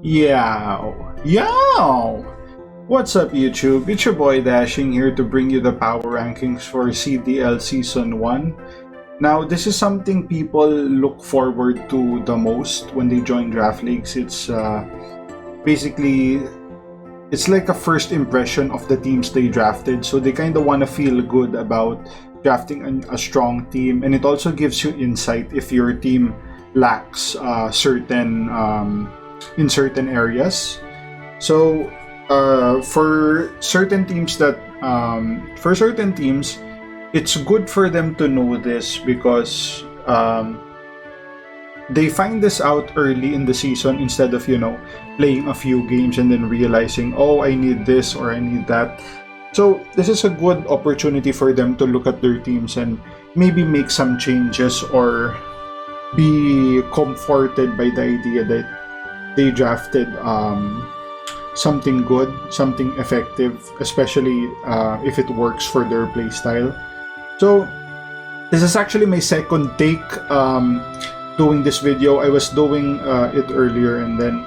Yow! Yow! What's up, YouTube? It's your boy Dashing here to bring you the power rankings for CDL Season 1. Now, this is something people look forward to the most when they join draft leagues. It's basically, it's like a first impression of the teams they drafted. So they kind of want to feel good about drafting a strong team. And it also gives you insight if your team lacks in certain areas. So for certain teams, it's good for them to know this because they find this out early in the season instead of playing a few games and then realizing, oh, I need this or I need that. So this is a good opportunity for them to look at their teams and maybe make some changes or be comforted by the idea that they drafted something good, something effective, especially if it works for their playstyle. So this is actually my second take doing this video. I was doing it earlier and then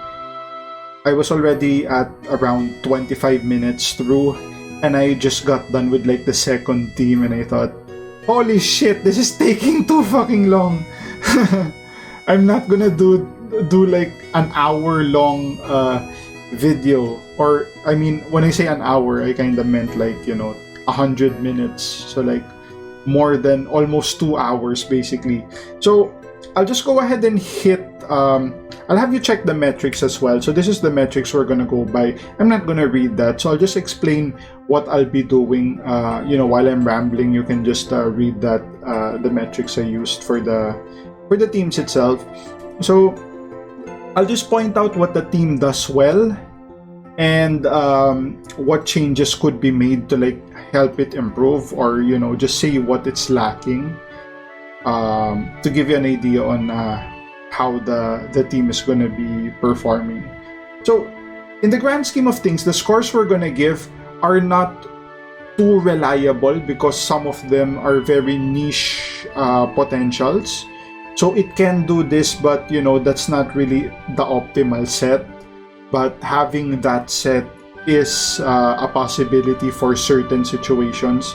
I was already at around 25 minutes through and I just got done with like the second team and I thought, holy shit, this is taking too fucking long. I'm not gonna do like an hour long video, or I mean, when I say an hour, I kind of meant like 100 minutes, so like more than almost 2 hours basically. So I'll just go ahead and hit I'll have you check the metrics as well. So this is the metrics we're gonna go by. I'm not gonna read that, so I'll just explain what I'll be doing while I'm rambling. You can just read that the metrics I used for the teams itself. So I'll just point out what the team does well and what changes could be made to like help it improve, or just say what it's lacking, to give you an idea on how the team is going to be performing. So in the grand scheme of things, the scores we're going to give are not too reliable because some of them are very niche potentials. So it can do this, but that's not really the optimal set. But having that set is a possibility for certain situations.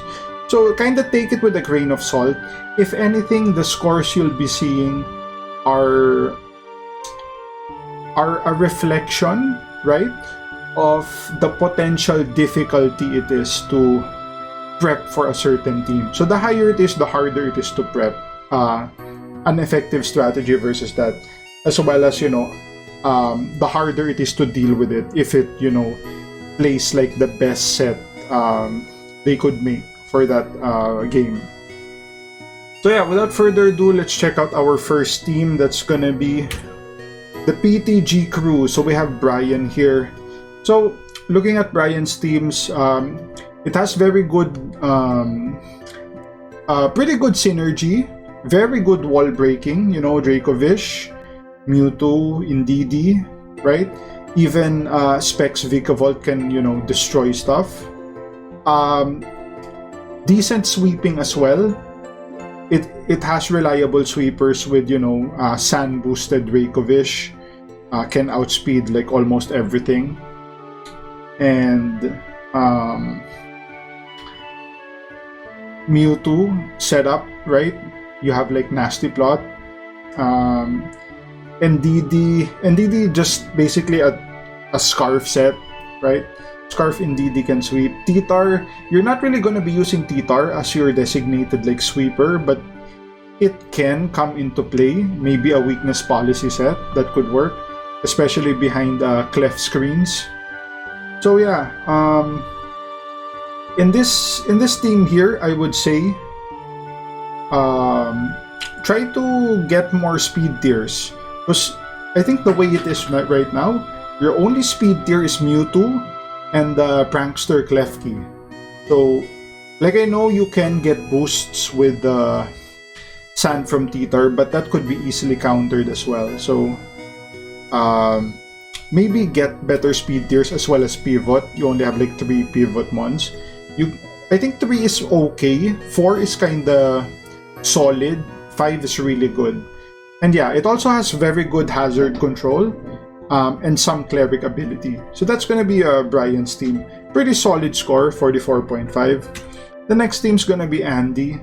So kind of take it with a grain of salt. If anything, the scores you'll be seeing are a reflection, right, of the potential difficulty it is to prep for a certain team. So the higher it is, the harder it is to prep an effective strategy versus that, as well as the harder it is to deal with it if it plays like the best set they could make for that game. So yeah, without further ado, let's check out our first team. That's gonna be the PTG crew. So we have Brian here. So looking at Brian's teams, it has very good pretty good synergy, very good wall breaking, Dracovish, Mewtwo, Indeedee, right? Even Specs Vikavolt can, destroy stuff. Decent sweeping as well. It has reliable sweepers with, sand boosted Dracovish. Can outspeed like almost everything. And Mewtwo setup, right? You have like Nasty Plot. Indeedee just basically a Scarf set, right? Scarf Indeedee can sweep. T-Tar, you're not really going to be using T-Tar as your designated like sweeper, but it can come into play. Maybe a weakness policy set that could work, especially behind cleft screens. So yeah, in this team here, I would say try to get more speed tiers, because I think the way it is right now, your only speed tier is Mewtwo and the Prankster Klefki. So like, I know you can get boosts with the Sand from T-Tar, but that could be easily countered as well. So maybe get better speed tiers as well as pivot. You only have like 3 pivot ones. I think 3 is okay, 4 is kinda solid, 5 is really good. And yeah, it also has very good hazard control. and some cleric ability. So that's going to be Brian's team. Pretty solid score, 44.5. The next team's going to be Andy.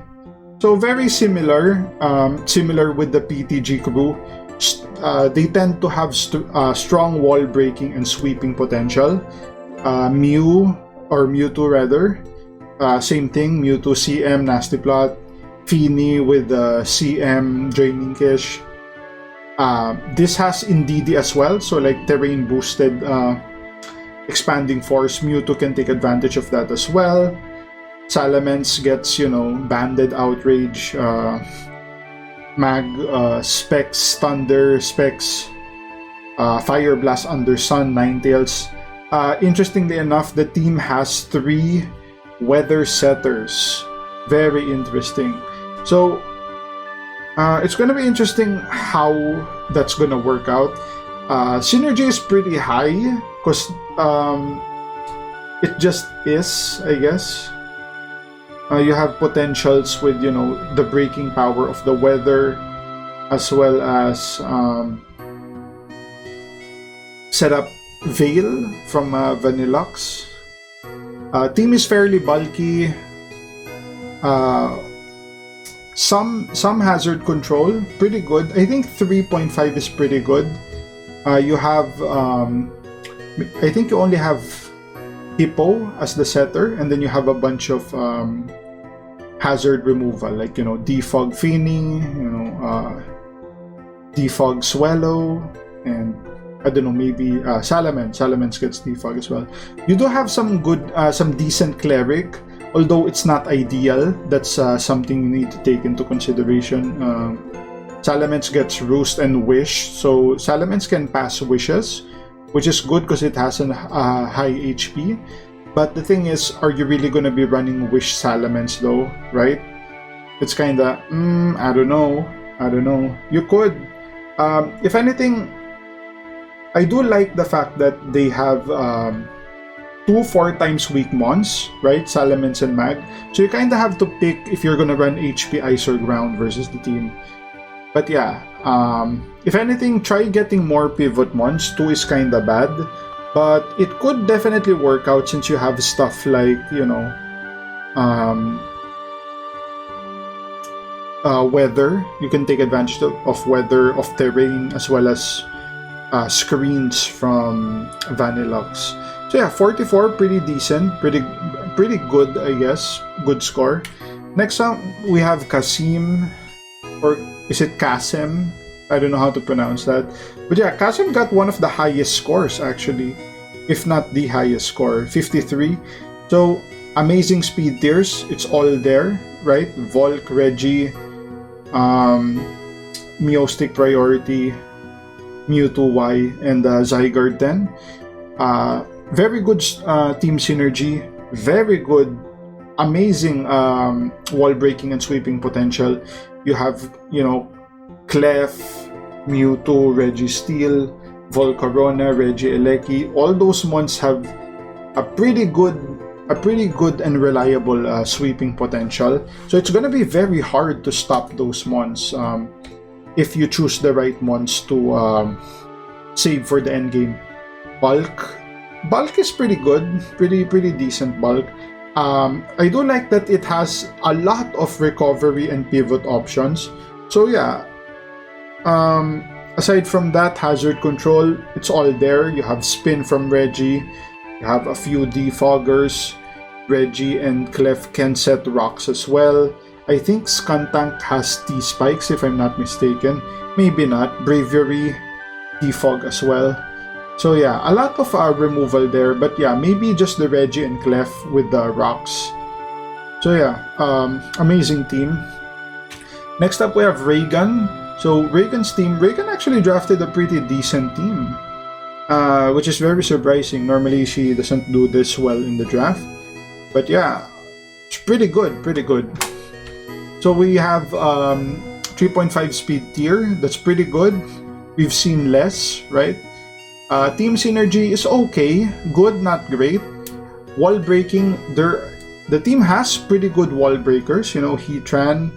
So very similar, similar with the PTG crew. They tend to have strong wall breaking and sweeping potential. Mewtwo rather. Same thing, Mewtwo CM, Nasty Plot. Feeny with CM, Draining Kish. This has Indeedee as well, so like terrain boosted expanding force. Mewtwo can take advantage of that as well. Salamence gets, banded outrage. Mag, Specs, Thunder, Specs, Fire Blast, Under Sun, Ninetales. Interestingly enough, the team has 3 weather setters. Very interesting. So, it's going to be interesting how that's going to work out. Synergy is pretty high because it just is, I guess. You have potentials with, the breaking power of the weather, as well as set up Veil from Vanilluxe. Team is fairly bulky. Some hazard control, pretty good. I think 3.5 is pretty good. You have, I think you only have Hippo as the setter, and then you have a bunch of hazard removal, like defog Feeny, defog Swallow, and I don't know, maybe Salamence. Salamence gets defog as well. You do have some good, some decent cleric, although it's not ideal. That's something you need to take into consideration. Salamence gets Roost and Wish, so Salamence can pass Wishes, which is good because it has a high HP. But the thing is, are you really going to be running Wish Salamence though, right? It's kinda, I don't know. You could. If anything, I do like the fact that they have 2 4x weak mons, right? Salamence and Mag. So you kinda have to pick if you're gonna run HP, Ice, or Ground versus the team. But yeah, if anything, try getting more pivot mons. 2 is kinda bad. But it could definitely work out since you have stuff like, weather. You can take advantage of weather, of terrain, as well as screens from Vanilluxe. So yeah, 44, pretty decent, pretty good, I guess. Good score. Next up, we have Kasim, or is it Kasim? I don't know how to pronounce that. But yeah, Kasim got one of the highest scores actually, if not the highest score, 53. So amazing speed tiers, it's all there, right? Volk, Reggie, Meowstic Priority, Mewtwo Y, and Zygarde 10. Very good team synergy, very good, amazing wall breaking and sweeping potential. You have, Clef, Mewtwo, Registeel, Volcarona, Regieleki. All those mons have a pretty good and reliable sweeping potential. So it's gonna be very hard to stop those mons if you choose the right mons to save for the end game. Bulk is pretty good, pretty decent bulk. I do like that it has a lot of recovery and pivot options. So yeah, aside from that, hazard control, it's all there. You have spin from Reggie, you have a few defoggers. Reggie and Clef can set rocks as well. I think Skuntank has T-Spikes if I'm not mistaken. Maybe not. Bravery, defog as well. So yeah, a lot of removal there, but yeah, maybe just the Reggie and Clef with the rocks. So yeah, amazing team. Next up we have Raygun. So Raygun's team, Raygun actually drafted a pretty decent team, which is very surprising. Normally she doesn't do this well in the draft, but yeah, it's pretty good. So we have 3.5 speed tier, that's pretty good. We've seen less, right? Team synergy is okay, good, not great. Wall breaking, the team has pretty good wall breakers. Heatran,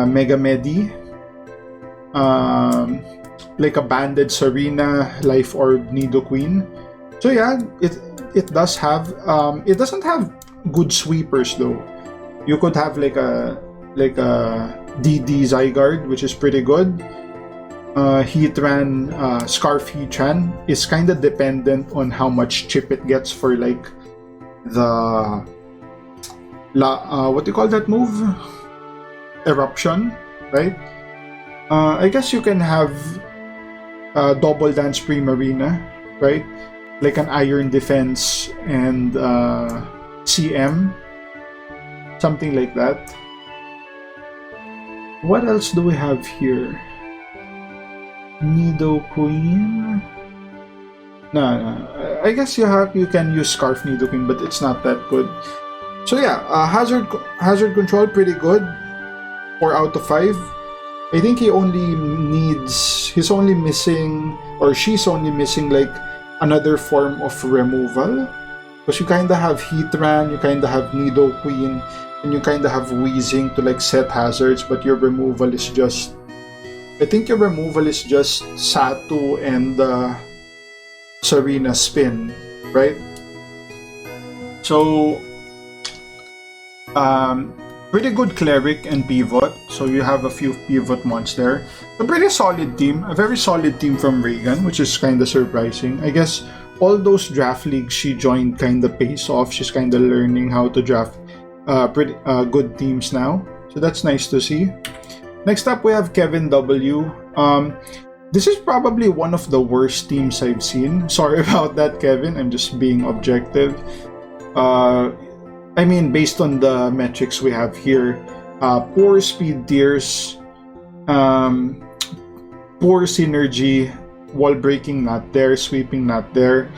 Mega Medi, like a banded Serena, Life Orb, Nidoqueen. So yeah, it does have it doesn't have good sweepers though. You could have like a DD Zygarde, which is pretty good. Heatran, Scarf Heatran is kind of dependent on how much chip it gets for like the what do you call that move? Eruption, right? I guess you can have Double Dance Primarina, right? Like an Iron Defense and CM, something like that. What else do we have here? Nidoqueen? No, I guess you can use Scarf Nidoqueen, but it's not that good. So yeah, hazard control pretty good. 4 out of 5. I think he's only missing, or she's only missing like another form of removal. Because you kinda have Heatran, you kinda have Nidoqueen, and you kinda have Weezing to like set hazards, but your removal is just, I think your removal is just Satu and Serena Spin, right? So pretty good Cleric and Pivot, so you have a few Pivot mons there. A pretty solid team, a very solid team from Reagan, which is kind of surprising. I guess all those draft leagues she joined kind of pays off. She's kind of learning how to draft pretty good teams now, so that's nice to see. Next up, we have Kevin W. This is probably one of the worst teams I've seen. Sorry about that, Kevin. I'm just being objective. I mean, based on the metrics we have here, poor speed tiers, poor synergy, wall breaking not there, sweeping not there.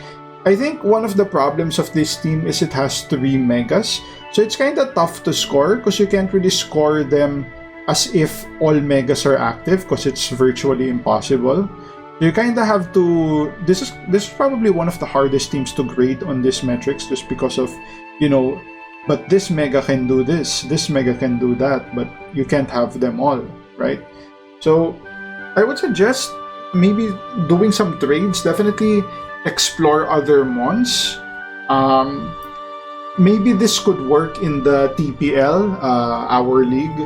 I think one of the problems of this team is it has 3 megas, so it's kind of tough to score because you can't really score them as if all megas are active because it's virtually impossible. You kind of have to. This is probably one of the hardest teams to grade on this metrics just because of, you know. But this mega can do this mega can do that, but you can't have them all, right? So I would suggest maybe doing some trades. Definitely explore other mons. Maybe this could work in the TPL, our league,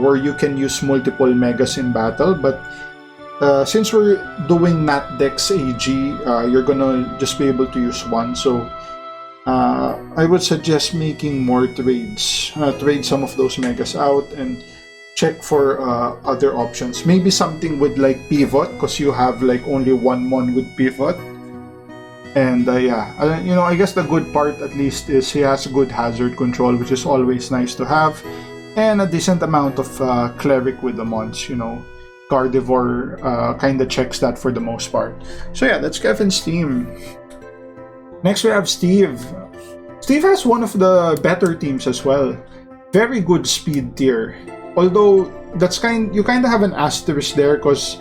where you can use multiple megas in battle. But since we're doing Nat Dex AG, you're gonna just be able to use one. So I would suggest making more trades. Trade some of those megas out and check for other options. Maybe something with like Pivot, because you have like only one mon with Pivot. And you know, I guess the good part at least is he has good hazard control, which is always nice to have, and a decent amount of Cleric with the mons. You know, Gardevoir kind of checks that for the most part. So yeah, that's Kevin's team. Next we have Steve. Steve has one of the better teams as well. Very good speed tier. Although you kind of have an asterisk there because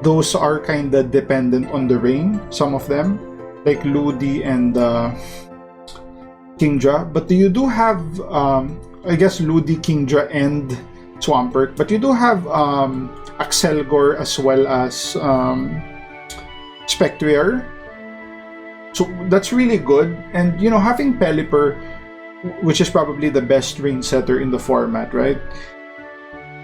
those are kind of dependent on the rain. Some of them, like Ludi and Kingdra. But you do have, I guess, Ludi, Kingdra, and Swampert. But you do have Axelgor as well as Spectrier. So that's really good. And, you know, having Pelipper, which is probably the best rain setter in the format, right?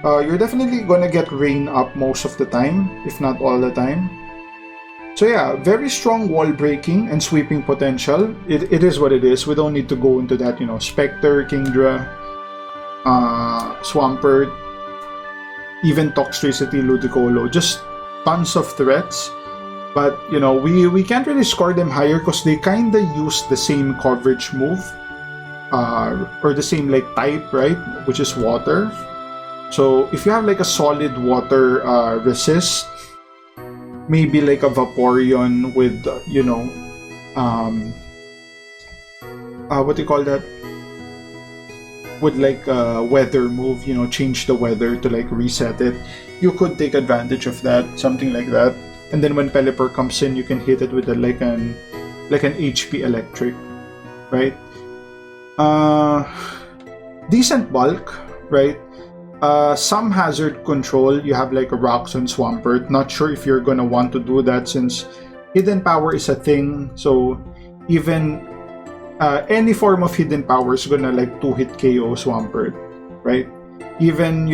You're definitely gonna get rain up most of the time, if not all the time. So yeah, very strong wall breaking and sweeping potential. It is what it is. We don't need to go into that, you know, Spectre, Kingdra, Swampert, even Toxtricity, Ludicolo. Just tons of threats. But, you know, we can't really score them higher because they kind of use the same coverage move. Or the same, like, type, right? Which is water. So, if you have, like, a solid water resist, maybe, like, a Vaporeon with, you know, what do you call that? With, like, a weather move, you know, change the weather to, like, reset it. You could take advantage of that, something like that. And then when Pelipper comes in, you can hit it with like an HP electric, right? Decent bulk, right? Some hazard control, you have like rocks and swampert. Not sure if you're gonna want to do that since hidden power is a thing. So even any form of hidden power is gonna like 2-hit KO swampert, right? Even,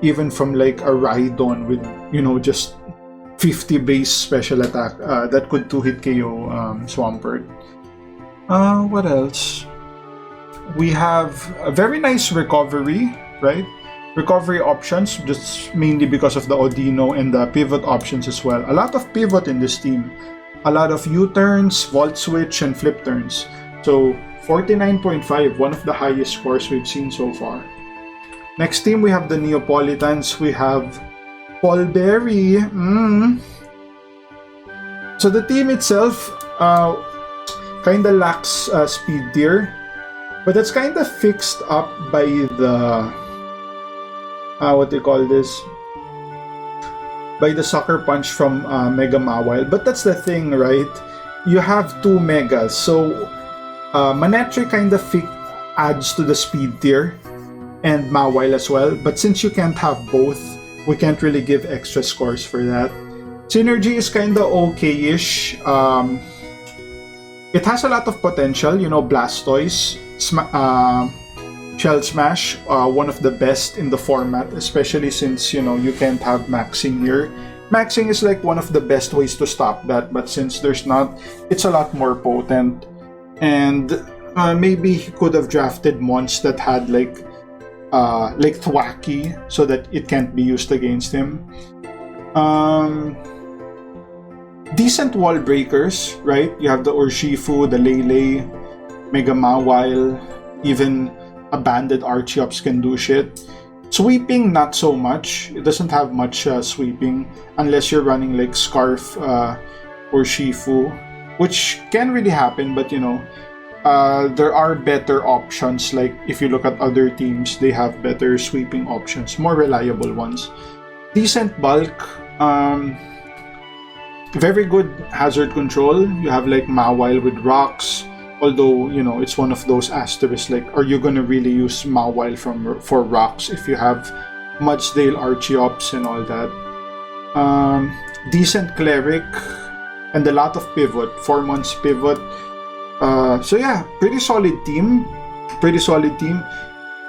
even from like a Rhydon with, just 50 base special attack, that could 2-hit KO swampert. What else? We have a very nice recovery, right? Recovery options, just mainly because of the Odino and the pivot options as well. A lot of pivot in this team. A lot of U-turns, Volt Switch, and Flip turns. So 49.5, one of the highest scores we've seen so far. Next team, we have the Neapolitans. We have Polberry. So the team itself kinda lacks speed tier, but that's kinda fixed up by the what do you call this? By the Sucker Punch from Mega Mawile. But that's the thing, right? You have 2 Megas, so Manetri kinda adds to the speed tier, and Mawile as well. But since you can't have both, we can't really give extra scores for that. Synergy is kinda okay-ish. It has a lot of potential, Blastoise, Shell Smash, one of the best in the format, especially since, you can't have maxing here. Maxing is like one of the best ways to stop that, but since there's not, it's a lot more potent. And maybe he could have drafted mons that had like Thwacky so that it can't be used against him. Decent wall breakers, right? You have the Urshifu, the Lele, Mega Mawile, even a banded Archeops can do shit. Sweeping, not so much. It doesn't have much sweeping unless you're running like Scarf or Shifu, which can really happen, but there are better options. Like if you look at other teams, they have better sweeping options, more reliable ones. Decent bulk, very good hazard control. You have like Mawile with rocks, although it's one of those asterisks, like are you gonna really use Mawile for rocks if you have Mudsdale, Archeops, and all that. Decent cleric and a lot of pivot, 4 months pivot. So yeah, pretty solid team.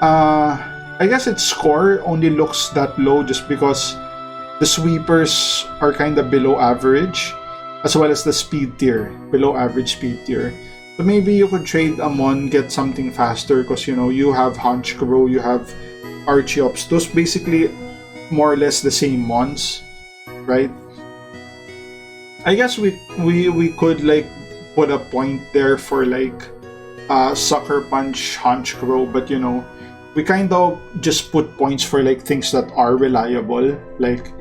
I guess its score only looks that low just because the sweepers are kind of below average, as well as the speed tier, below average speed tier. So maybe you could trade Amon, get something faster, because you have Honchkrow, you have Archeops. Those basically more or less the same mons, right? I guess we could like put a point there for like Sucker Punch, Honchkrow, but we kind of just put points for like things that are reliable, like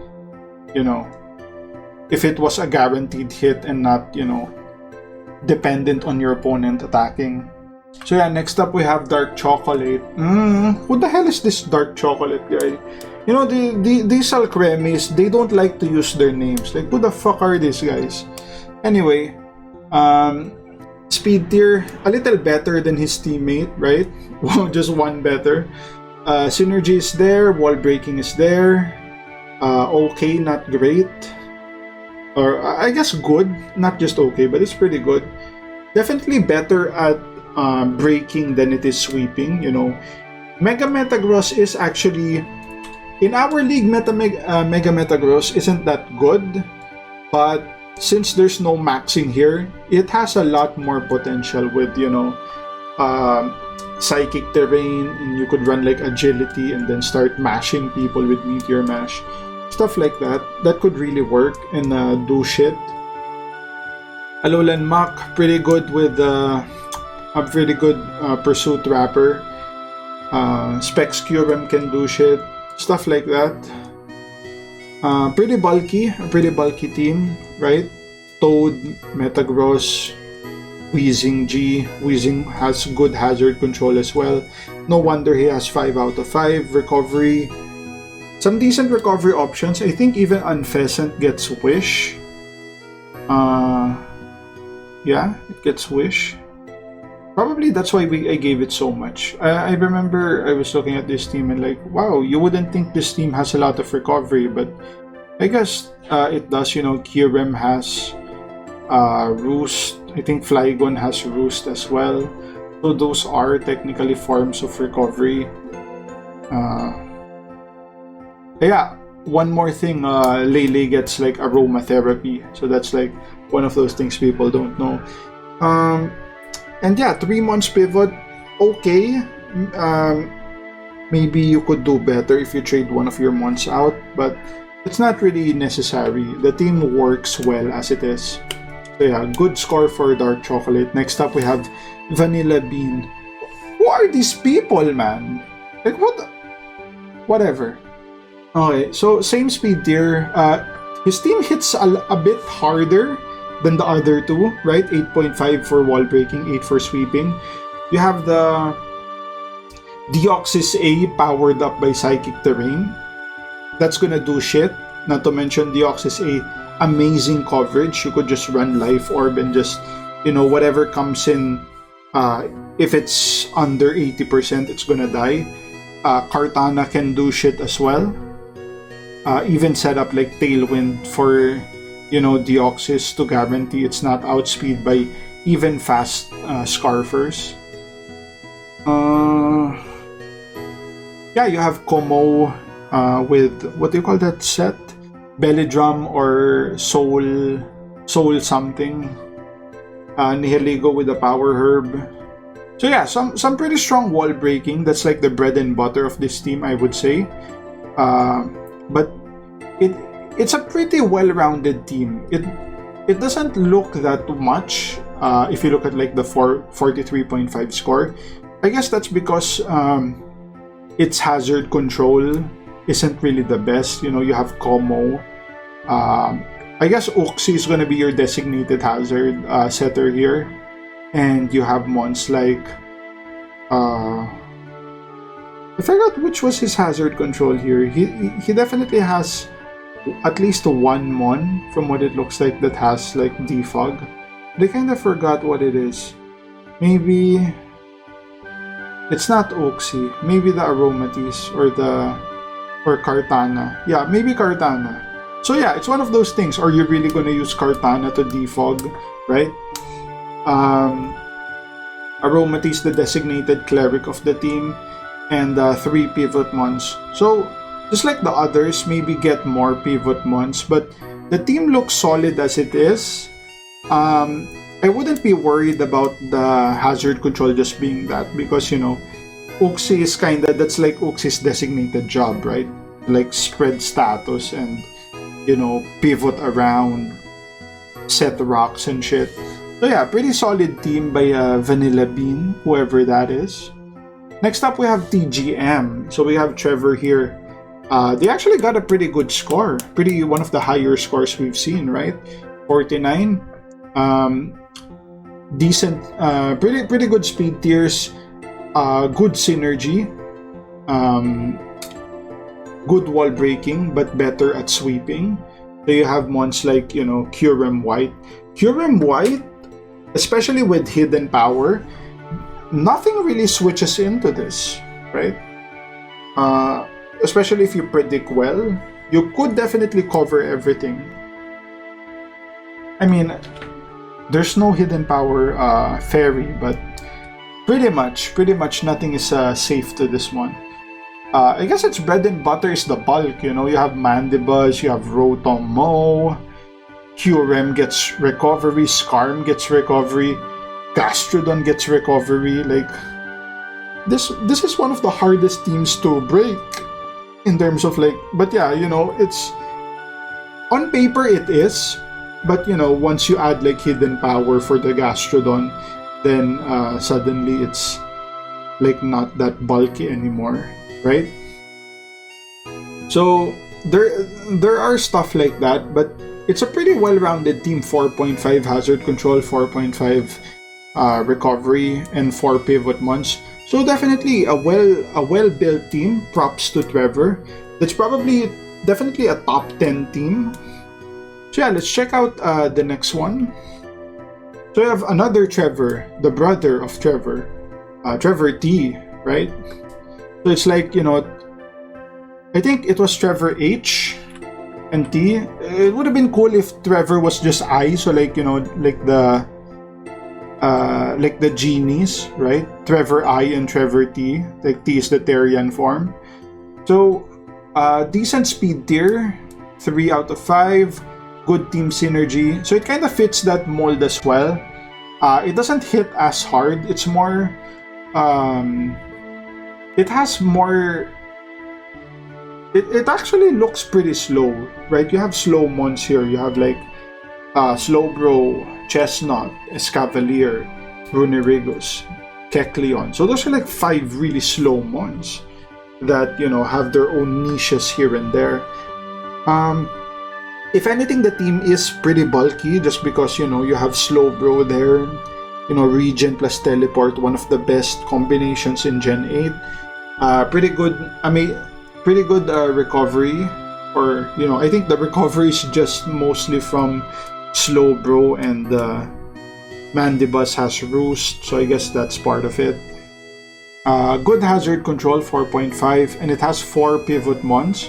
if it was a guaranteed hit and not dependent on your opponent attacking. So yeah, next up we have Dark Chocolate. Who the hell is this Dark Chocolate guy? These Alcremis, they don't like to use their names. Like, who the fuck are these guys? Anyway, speed tier, a little better than his teammate, right? Just one better. Synergy is there, wall breaking is there. Okay, not great. Or I guess good, not just okay, but it's pretty good. Definitely better at breaking than it is sweeping. Mega Metagross is actually in our league. Mega Metagross isn't that good, but since there's no maxing here, it has a lot more potential with psychic terrain, and you could run like agility and then start mashing people with Meteor Mash. Stuff like that could really work and do shit. Alolan Mach, pretty good with a pretty good Pursuit Wrapper. Specs Curem can do shit. Stuff like that. A pretty bulky team, right? Toad, Metagross, Weezing G. Weezing has good hazard control as well. No wonder he has 5 out of 5. Recovery. Some decent recovery options. I think even Unfezant gets Wish. Yeah, it gets Wish. Probably that's why I gave it so much. I remember I was looking at this team and like, wow, you wouldn't think this team has a lot of recovery, but I guess it does. Kirem has Roost. I think Flygon has Roost as well. So those are technically forms of recovery. Yeah, one more thing, Lele gets like aromatherapy. So that's like one of those things people don't know. And yeah, 3 months pivot, okay. Maybe you could do better if you trade one of your months out, but it's not really necessary. The team works well as it is. So yeah, good score for Dark Chocolate. Next up we have Vanilla Bean. Who are these people, man? Like what? Whatever. Okay, so same speed tier. His team hits a bit harder than the other two, right? 8.5 for wall breaking, 8 for sweeping. You have the Deoxys A powered up by Psychic Terrain. That's gonna do shit. Not to mention Deoxys A, amazing coverage. You could just run Life Orb and just, whatever comes in, if it's under 80%, it's gonna die. Kartana can do shit as well. Even set up like Tailwind for Deoxys to guarantee it's not outspeed by even fast Scarfers. Yeah, you have Como with, what do you call that set? Belly Drum or Soul something. Nihiligo with the Power Herb. So yeah, some pretty strong wall breaking. That's like the bread and butter of this team, I would say. But it's a pretty well-rounded team. It doesn't look that much if you look at like the 43.5 score. I guess that's because its hazard control isn't really the best. You have Como. I guess Uxie is gonna be your designated hazard setter here, and you have mons like I forgot which was his hazard control here. He definitely has at least one mon from what it looks like that has like defog. But I kind of forgot what it is. Maybe it's not Oxy. Maybe the Aromatis or Kartana. Yeah, maybe Kartana. So yeah, it's one of those things. Are you really gonna use Kartana to defog, right? Aromatis, the designated cleric of the team, and 3 pivot mons. So just like the others, maybe get more pivot mons, but the team looks solid as it is. I wouldn't be worried about the hazard control just being that, because Uxie is that's like Uxie's designated job, right? Like spread status and pivot around, set rocks and shit. So yeah, pretty solid team by Vanilla Bean, whoever that is. Next up we have TGM. So we have Trevor here. They actually got a pretty good score. One of the higher scores we've seen, right? 49. Decent, pretty good speed tiers. Good synergy. Good wall breaking, but better at sweeping. So you have mons like, Kyurem White. Kyurem White, especially with hidden power, nothing really switches into this, right? Especially if you predict well, you could definitely cover everything. I mean, there's no hidden power fairy, but pretty much nothing is safe to this one. I guess its bread and butter is the bulk. You have Mandibuzz, you have Rotom-Mow, Kyurem gets recovery, Skarm gets recovery, Gastrodon gets recovery. Like this is one of the hardest teams to break in terms of like, but yeah, it's on paper it is, but once you add like hidden power for the Gastrodon, then suddenly it's like not that bulky anymore, right? So there are stuff like that, but it's a pretty well-rounded team. 4.5 hazard control, 4.5 recovery, and 4 pivot mons. So definitely a well-built team. Props to Trevor. That's definitely a top 10 team. So yeah, let's check out the next one. So we have another Trevor, the brother of Trevor, Trevor T, right? So it's like, I think it was Trevor H and T. It would have been cool if Trevor was just I, so like, like the genies, right? Trevor I and Trevor T. Like T is the Terrian form. So, decent speed tier, 3 out of 5. Good team synergy. So it kind of fits that mold as well. It doesn't hit as hard. It's more, it has more. It actually looks pretty slow, right? You have slow mons here. You have like Slowbro, Chestnut, Escavalier, Runerigus, Kecleon. So those are like 5 really slow mons that, have their own niches here and there. If anything, the team is pretty bulky just because, you have Slowbro there. Regen plus Teleport, one of the best combinations in Gen 8. Pretty good, recovery. Or, I think the recovery is just mostly from Slowbro, and Mandibus has Roost, so I guess that's part of it. Good hazard control, 4.5, and it has 4 pivot mons.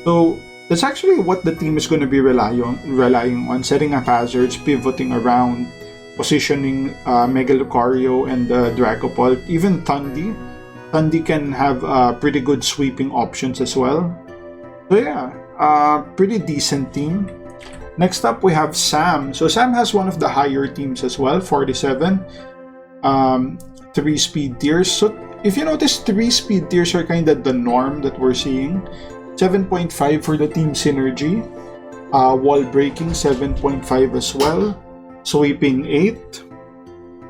So that's actually what the team is going to be relying on, setting up hazards, pivoting around, positioning Mega Lucario and Dragapult. Even Thundi can have pretty good sweeping options as well. So yeah, pretty decent team. Next up, we have Sam. So Sam has one of the higher teams as well, 47. 3 speed tiers. So if you notice, 3 speed tiers are kind of the norm that we're seeing. 7.5 for the team synergy. Wall breaking, 7.5 as well. Sweeping, 8.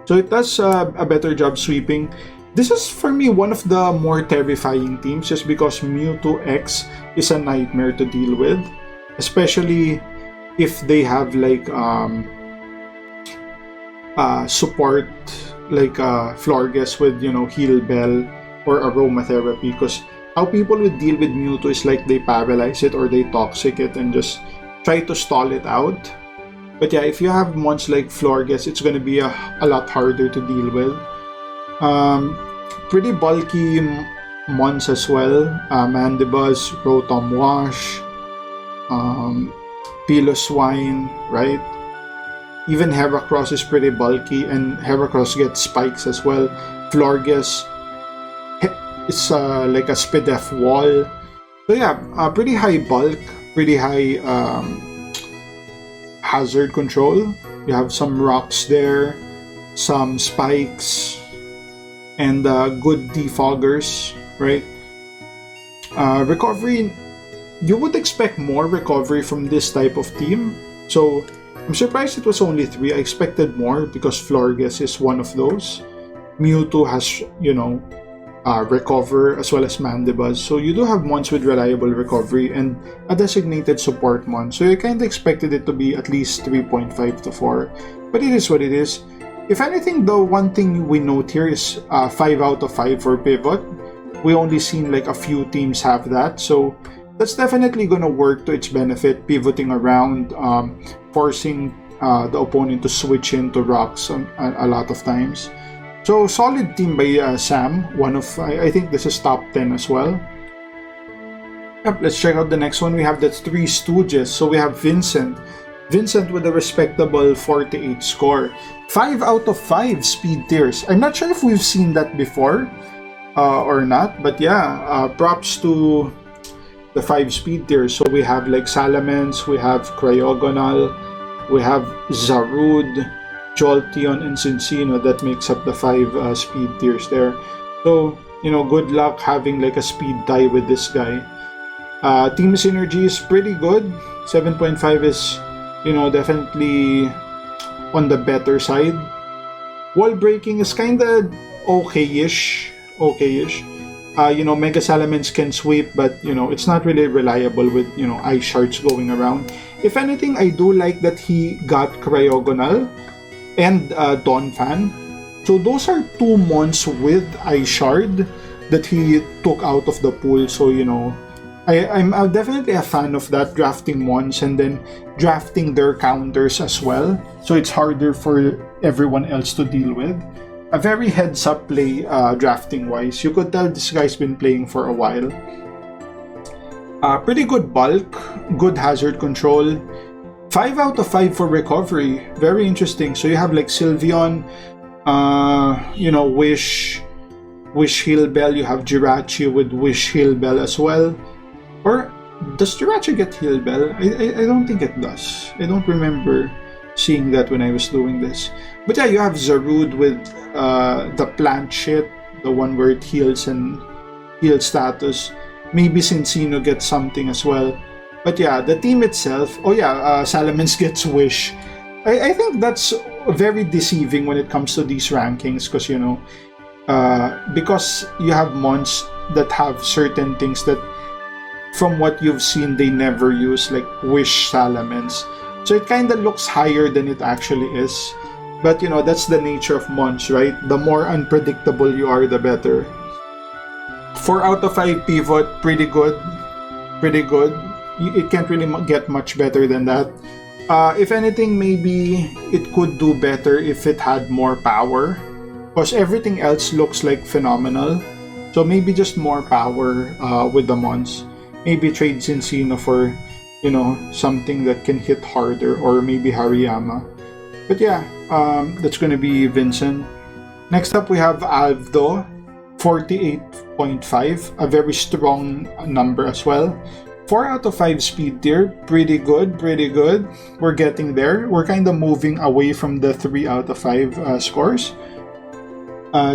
So it does a better job sweeping. This is, for me, one of the more terrifying teams just because Mewtwo X is a nightmare to deal with. Especially if they have like support like Florges with Heal Bell or Aromatherapy, because how people would deal with Mewtwo is like they paralyze it or they toxic it and just try to stall it out. But yeah, if you have mons like Florges, it's gonna be a lot harder to deal with. Pretty bulky mons as well. Mandibuzz, Rotom Wash, Piloswine, right? Even Heracross is pretty bulky, and Heracross gets spikes as well. Florges is like a Spidef wall. So yeah, pretty high bulk, pretty high hazard control. You have some rocks there, some spikes, and good defoggers, right? Recovery, you would expect more recovery from this type of team. So I'm surprised it was only 3. I expected more because Florges is one of those. Mewtwo has, recover as well as Mandibuzz. So you do have mons with reliable recovery and a designated support mon. So you kind of expected it to be at least 3.5 to 4. But it is what it is. If anything, the one thing we note here is 5 out of 5 for pivot. We only seen like a few teams have that. So that's definitely going to work to its benefit, pivoting around, forcing the opponent to switch into rocks a lot of times. So solid team by Sam. I think this is top 10 as well. Yep, let's check out the next one. We have the 3 Stooges. So we have Vincent. Vincent with a respectable 48 score. 5 out of 5 speed tiers. I'm not sure if we've seen that before or not. But yeah, props to the 5 speed tiers. So we have like Salamence, we have Cryogonal, we have Zarude, Jolteon, and Cincino. That makes up the 5 speed tiers there. So, good luck having like a speed tie with this guy. Team synergy is pretty good. 7.5 is, definitely on the better side. Wall breaking is kinda okay-ish. Mega Salamence can sweep, but it's not really reliable with ice shards going around. If anything, I do like that he got Cryogonal and Donphan. So those are 2 mons with ice shard that he took out of the pool. So I'm definitely a fan of that, drafting mons and then drafting their counters as well. So it's harder for everyone else to deal with. A very heads-up play drafting wise. You could tell this guy's been playing for a while. Pretty good bulk, good hazard control. 5 out of 5 for recovery. Very interesting. So you have like Sylveon, Wish Heal Bell. You have Jirachi with Wish Heal Bell as well. Or does Jirachi get Heal Bell? I don't think it does. I don't remember seeing that when I was doing this. But yeah, you have Zarude with the plant shit, the one where it heals and heal status. Maybe Cincino gets something as well. But yeah, the team itself, Salamence gets Wish. I think that's very deceiving when it comes to these rankings because, because you have mons that have certain things that from what you've seen they never use, like Wish Salamence. So it kind of looks higher than it actually is. But that's the nature of mons, right? The more unpredictable you are, the better. 4 out of 5 pivot, pretty good. Pretty good. It can't really get much better than that. If anything, maybe it could do better if it had more power. Because everything else looks like phenomenal. So maybe just more power with the mons. Maybe trade Cincino for, something that can hit harder. Or maybe Hariyama. But yeah, that's going to be Vincent. Next up, we have Alvdo. 48.5. A very strong number as well. 4 out of 5 speed tier, pretty good, pretty good. We're getting there. We're kind of moving away from the 3 out of 5 scores.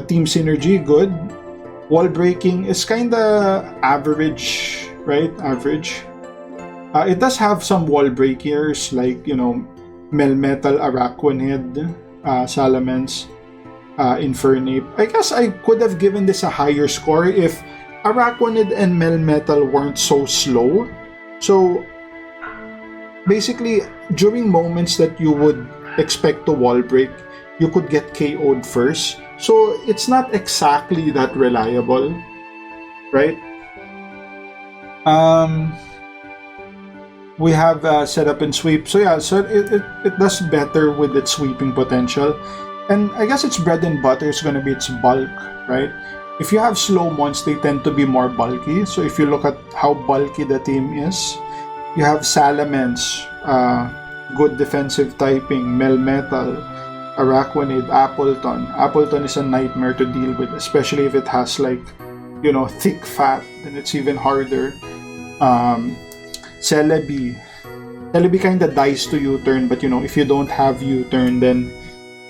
Team synergy, good. Wall breaking is kind of average, right? Average. It does have some wall breakers like, Melmetal, Araquanid, Salamence, Infernape. I guess I could have given this a higher score if Araquanid and Melmetal weren't so slow. So basically, during moments that you would expect to wall break, you could get KO'd first. So it's not exactly that reliable, right? We have setup and sweep. So yeah, so it does better with its sweeping potential. And I guess its bread and butter is going to be its bulk, right? If you have slow mons, they tend to be more bulky. So if you look at how bulky the team is, you have Salamence, good defensive typing, Melmetal, Araquanid, Appleton. Appleton is a nightmare to deal with, especially if it has thick fat, then it's even harder. Celebi. Celebi kinda dies to U-turn, but if you don't have U-turn, then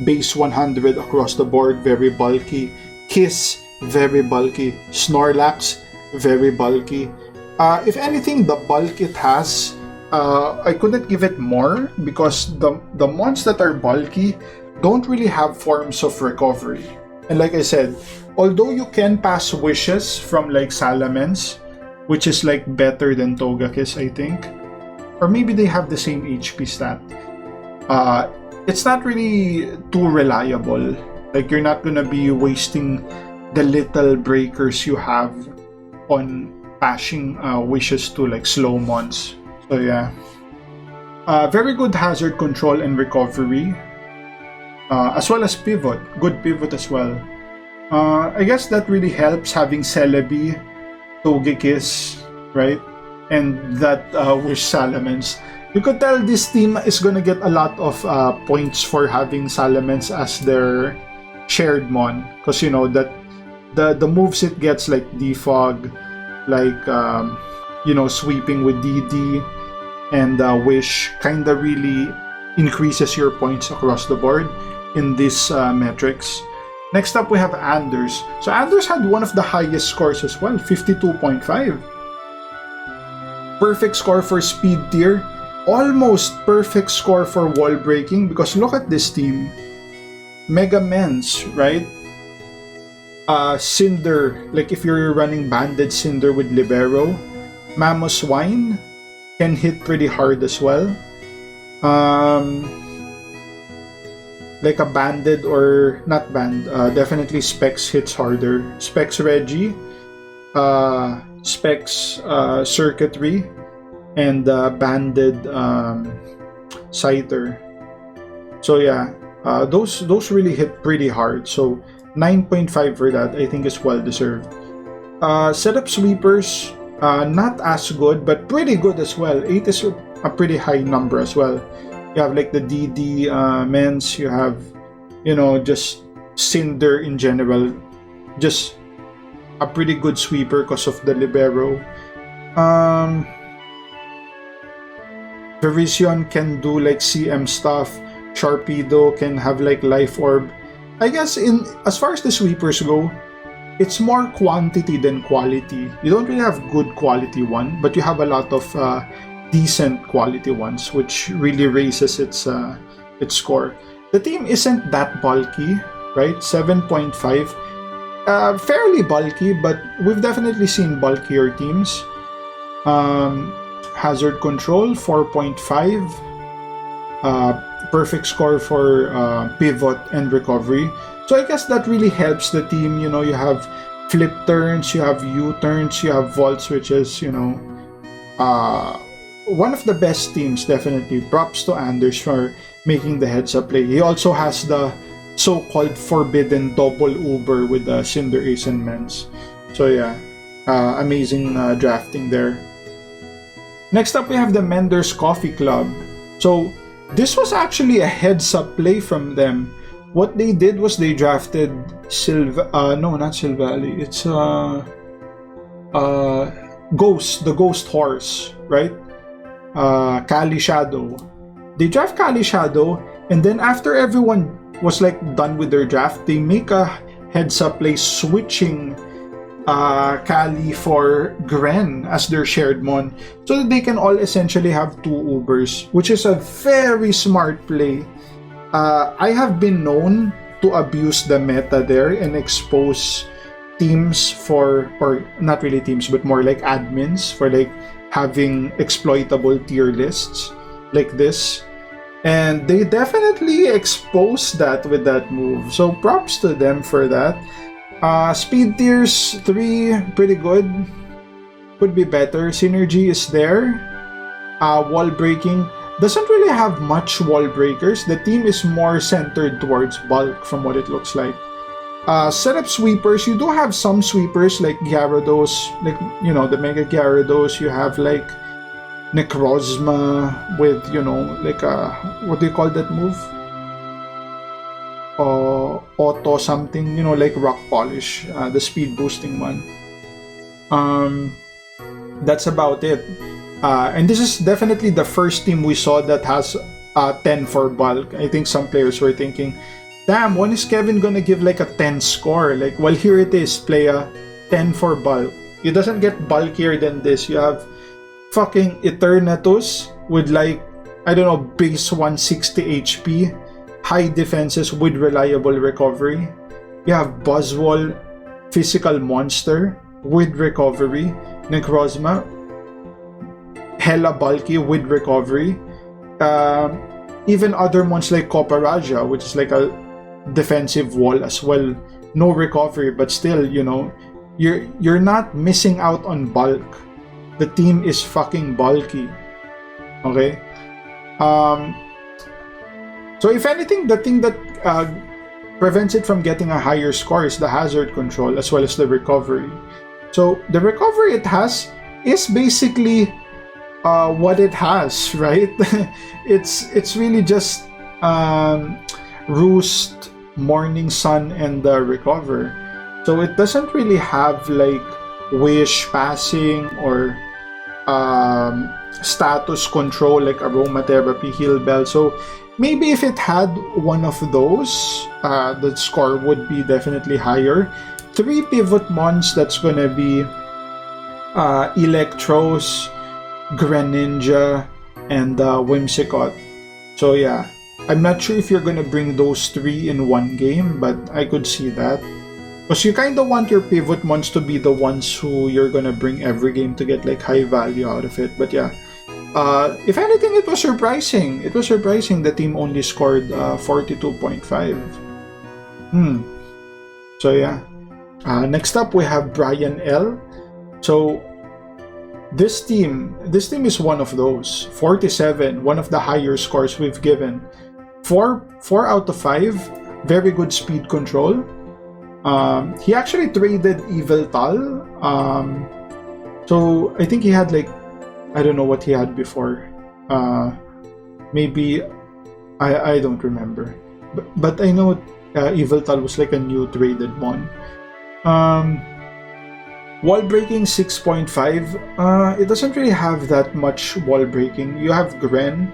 base 100 across the board, very bulky. Kiss, very bulky. Snorlax, very bulky. If anything, the bulk it has, I couldn't give it more because the mons that are bulky don't really have forms of recovery. And like I said, although you can pass wishes from like Salamence, which is like better than Togekiss, I think, or maybe they have the same HP stat, it's not really too reliable. Like you're not gonna be wasting the little breakers you have on passing wishes to like slow mons. So yeah, very good hazard control and recovery, as well as pivot. Good pivot as well. I guess that really helps having Celebi, Togekiss, right? And that Wish Salamence. You could tell this team is gonna get a lot of points for having Salamence as their shared mon, because that the moves it gets, like defog, like sweeping with DD and Wish, kinda really increases your points across the board in these metrics. Next up, we have Anders. So Anders had one of the highest scores as well, 52.5. Perfect score for speed tier. Almost perfect score for wall breaking, because look at this team. Mega Mens, right? Cinder, like if you're running Banded Cinder with Libero. Mamoswine can hit pretty hard as well. Like a Banded or not Band, definitely Specs hits harder. Specs Reggie, specs circuitry and banded citer. So yeah, those really hit pretty hard. So 9.5 for that, I think is well deserved. Setup sweepers, not as good, but pretty good as well. 8 is a pretty high number as well. You have like the DD men's, you have, you know, just Cinder in general, just a pretty good sweeper because of the libero. Virizion can do like CM stuff. Sharpedo can have like Life Orb. I guess in as far as the sweepers go, it's more quantity than quality. You don't really have good quality one, but you have a lot of decent quality ones, which really raises its score. The team isn't that bulky, right? 7.5, fairly bulky, but we've definitely seen bulkier teams. Hazard control 4.5. Perfect score for pivot and recovery. So I guess that really helps the team. You know, you have flip turns, you have U-turns, you have vault switches, you know. One of the best teams, definitely. Props to Anders for making the heads-up play. He also has the so-called forbidden double Uber with the Cinder Ace and Men's. So yeah, amazing drafting there. Next up, we have the Mender's Coffee Club. So this was actually a heads-up play from them. What they did was they drafted no, not Silvally. It's Ghost, the Ghost Horse, right? Kali Shadow. They draft Kali Shadow, and then after everyone was like done with their draft, they make a heads-up play switching Kali for Gren as their shared mon, so that they can all essentially have 2 Ubers, which is a very smart play. I have been known to abuse the meta there and expose teams for, or not really teams, but more like admins for like having exploitable tier lists like this. And they definitely exposed that with that move. So props to them for that. Speed tiers 3, pretty good. Could be better. Synergy is there. Wall breaking. Doesn't really have much wall breakers. The team is more centered towards bulk from what it looks like. Setup sweepers, you do have some sweepers like Gyarados, like, you know, the Mega Gyarados. You have like Necrozma with, you know, like what do you call that move? Auto something, you know, like Rock Polish, the speed boosting one. That's about it. And this is definitely the first team we saw that has 10 for bulk. I think some players were thinking, damn, when is Kevin gonna give like a 10 score? Like, well, here it is, play a 10 for bulk. It doesn't get bulkier than this. You have fucking Eternatus with like, I don't know, base 160 HP, high defenses with reliable recovery. You have Buzzwole, physical monster with recovery. Necrozma, hella bulky with recovery. Even other ones like Coparaja, which is like a defensive wall as well, no recovery, but still, you know, you're not missing out on bulk. The team is fucking bulky. Okay. So if anything, the thing that prevents it from getting a higher score is the hazard control as well as the recovery. So the recovery it has is basically what it has, right? it's really just Roost, Morning Sun, and Recover. So it doesn't really have like Wish, Passing, or status control like Aromatherapy, Heal Bell. So maybe if it had one of those, the score would be definitely higher. 3 pivot mons, that's gonna be Electros, Greninja, and Whimsicott. So yeah, I'm not sure if you're gonna bring those 3 in one game, but I could see that. Because you kind of want your pivot mons to be the ones who you're gonna bring every game to get like high value out of it. But yeah, if anything, it was surprising. It was surprising the team only scored 42.5. So yeah. Next up, we have Brian L. So This team is one of those. 47, one of the higher scores we've given. Four out of 5, very good speed control. He actually traded Evil Tal. So I think he had like, I don't know what he had before. Maybe I don't remember. But I know Evil Tal was like a new traded one. Wall breaking 6.5. It doesn't really have that much wall breaking. You have Gren.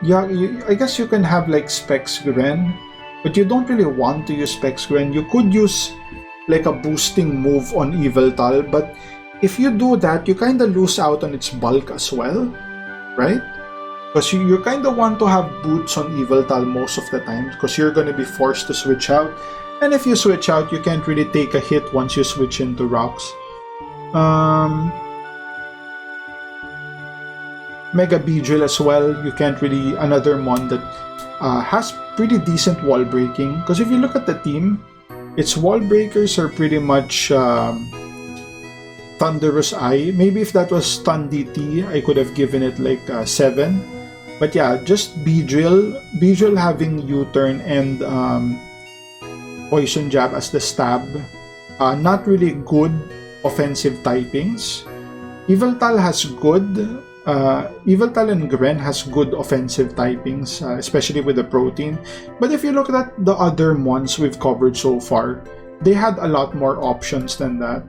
Yeah, I guess you can have like Specs Gren, but you don't really want to use Specs Gren. You could use like a boosting move on Evil Tal, but if you do that, you kind of lose out on its bulk as well, right? Because you kind of want to have boots on Evil Tal most of the time, because you're going to be forced to switch out. And if you switch out, you can't really take a hit once you switch into rocks. Mega Beedrill as well. You can't really... Another mon that has pretty decent wall breaking. Because if you look at the team, its wall breakers are pretty much Thunderous Eye. Maybe if that was Stun DT, I could have given it like 7. But yeah, just Beedrill. Beedrill having U-turn and Poison Jab as the stab. Not really good offensive typings. Evil Tal has good... Evil Tal and Gren has good offensive typings, especially with the protein. But if you look at the other mons we've covered so far, they had a lot more options than that.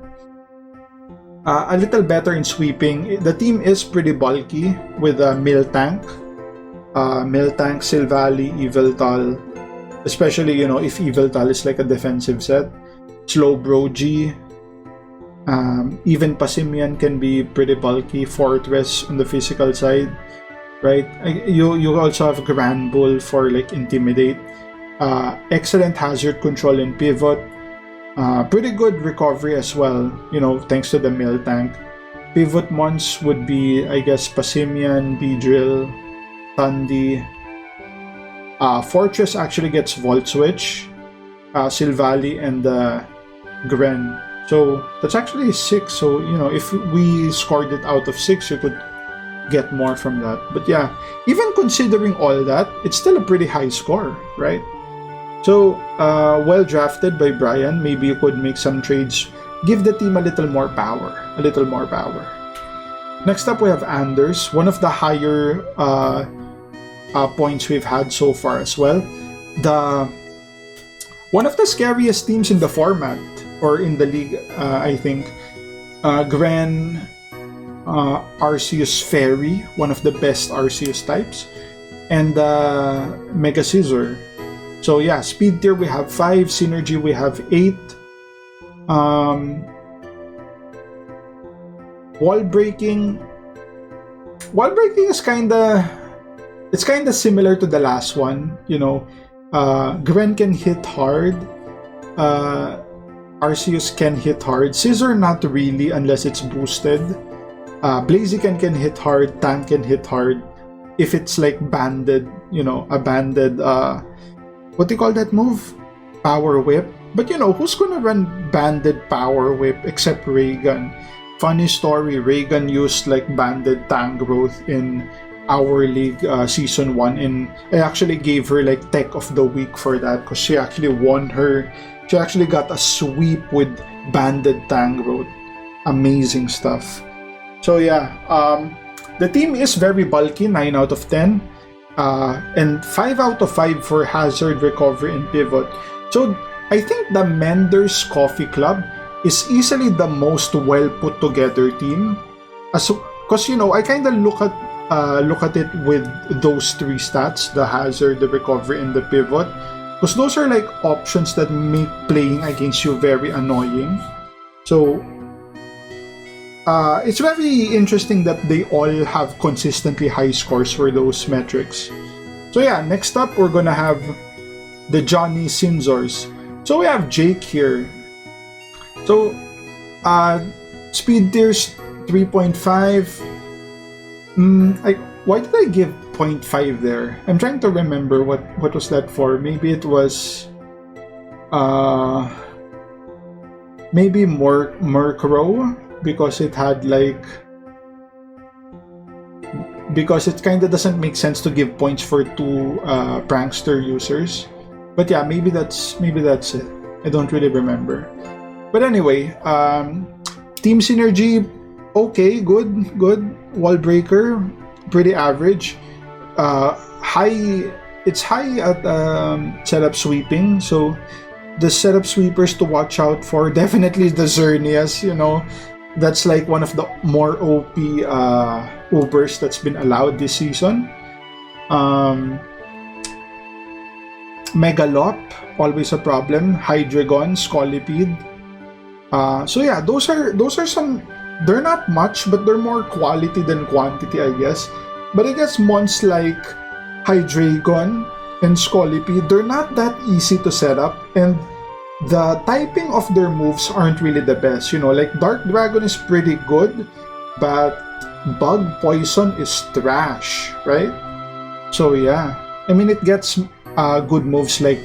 A little better in sweeping. The team is pretty bulky with Miltank, Silvally, Evil Tal. Especially, you know, if Evil Tal is like a defensive set. Slowbro G. Even Pasimian can be pretty bulky. Fortress on the physical side, right? You also have Grand Bull for like Intimidate. Excellent hazard control and pivot. Pretty good recovery as well, you know, thanks to the Miltank. Pivot mons would be, I guess, Pasimian, Beedrill, Tundi. Fortress actually gets Volt Switch, Silvally, and Gren. So that's actually 6. So, you know, if we scored it out of 6, you could get more from that. But yeah, even considering all that, it's still a pretty high score, right? So, well drafted by Brian. Maybe you could make some trades. Give the team a little more power. Next up, we have Anders, one of the higher points we've had so far as well. One of the scariest teams in the format, or in the league, I think. Gren, Arceus Fairy, one of the best Arceus types, and Mega Scizor. So yeah, speed tier we have 5, synergy we have 8. Wall breaking is kinda similar to the last one, you know. Gren can hit hard. Arceus can hit hard. Scizor not really unless it's boosted. Blaziken can hit hard. Tank can hit hard. If it's like banded, you know, a banded, what do you call that move? Power Whip. But you know, who's gonna run banded Power Whip except Raygun? Funny story, Raygun used like banded tank growth in our league season 1, and I actually gave her like tech of the week for that because she actually won her. She actually got a sweep with banded Tangrowth. Amazing stuff. So yeah, the team is very bulky, 9 out of 10. And 5 out of 5 for hazard, recovery, and pivot. So I think the Mender's Coffee Club is easily the most well put together team. Because you know, I kind of look at it with those 3 stats: the hazard, the recovery, and the pivot. Because those are like options that make playing against you very annoying. So, it's very interesting that they all have consistently high scores for those metrics. So yeah, next up we're gonna have the Johnny Cinzors. So we have Jake here. So, speed tiers 3.5. Why did I give 0.5 there? I'm trying to remember what was that for. Maybe it was maybe more Murkrow, because it had like, because it kind of doesn't make sense to give points for two prankster users. But yeah, maybe that's it. I don't really remember. But anyway, team synergy, okay, good. Wall breaker, pretty average. It's high at setup sweeping, so the setup sweepers to watch out for, definitely the Xerneas, that's like one of the more OP Ubers that's been allowed this season. Megalop, always a problem. Hydreigon, Scolipede. So yeah, those are some. They're not much, but they're more quality than quantity, I guess. But I guess mons like Hydreigon and Scolipede, they're not that easy to set up, and the typing of their moves aren't really the best. Like Dark Dragon is pretty good, but Bug Poison is trash, right? So yeah, I mean, it gets good moves like,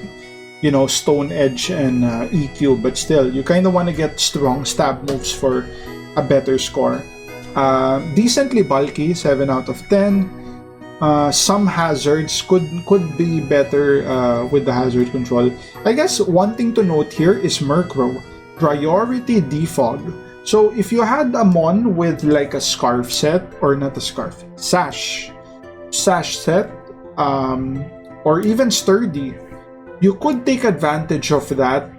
Stone Edge and EQ, but still, you kind of want to get strong stab moves for a better score. Decently bulky, 7 out of 10. Some hazards could be better with the hazard control. I guess one thing to note here is Murkrow. Priority defog. So if you had a mon with like a scarf set, or not a scarf, sash set, or even sturdy, you could take advantage of that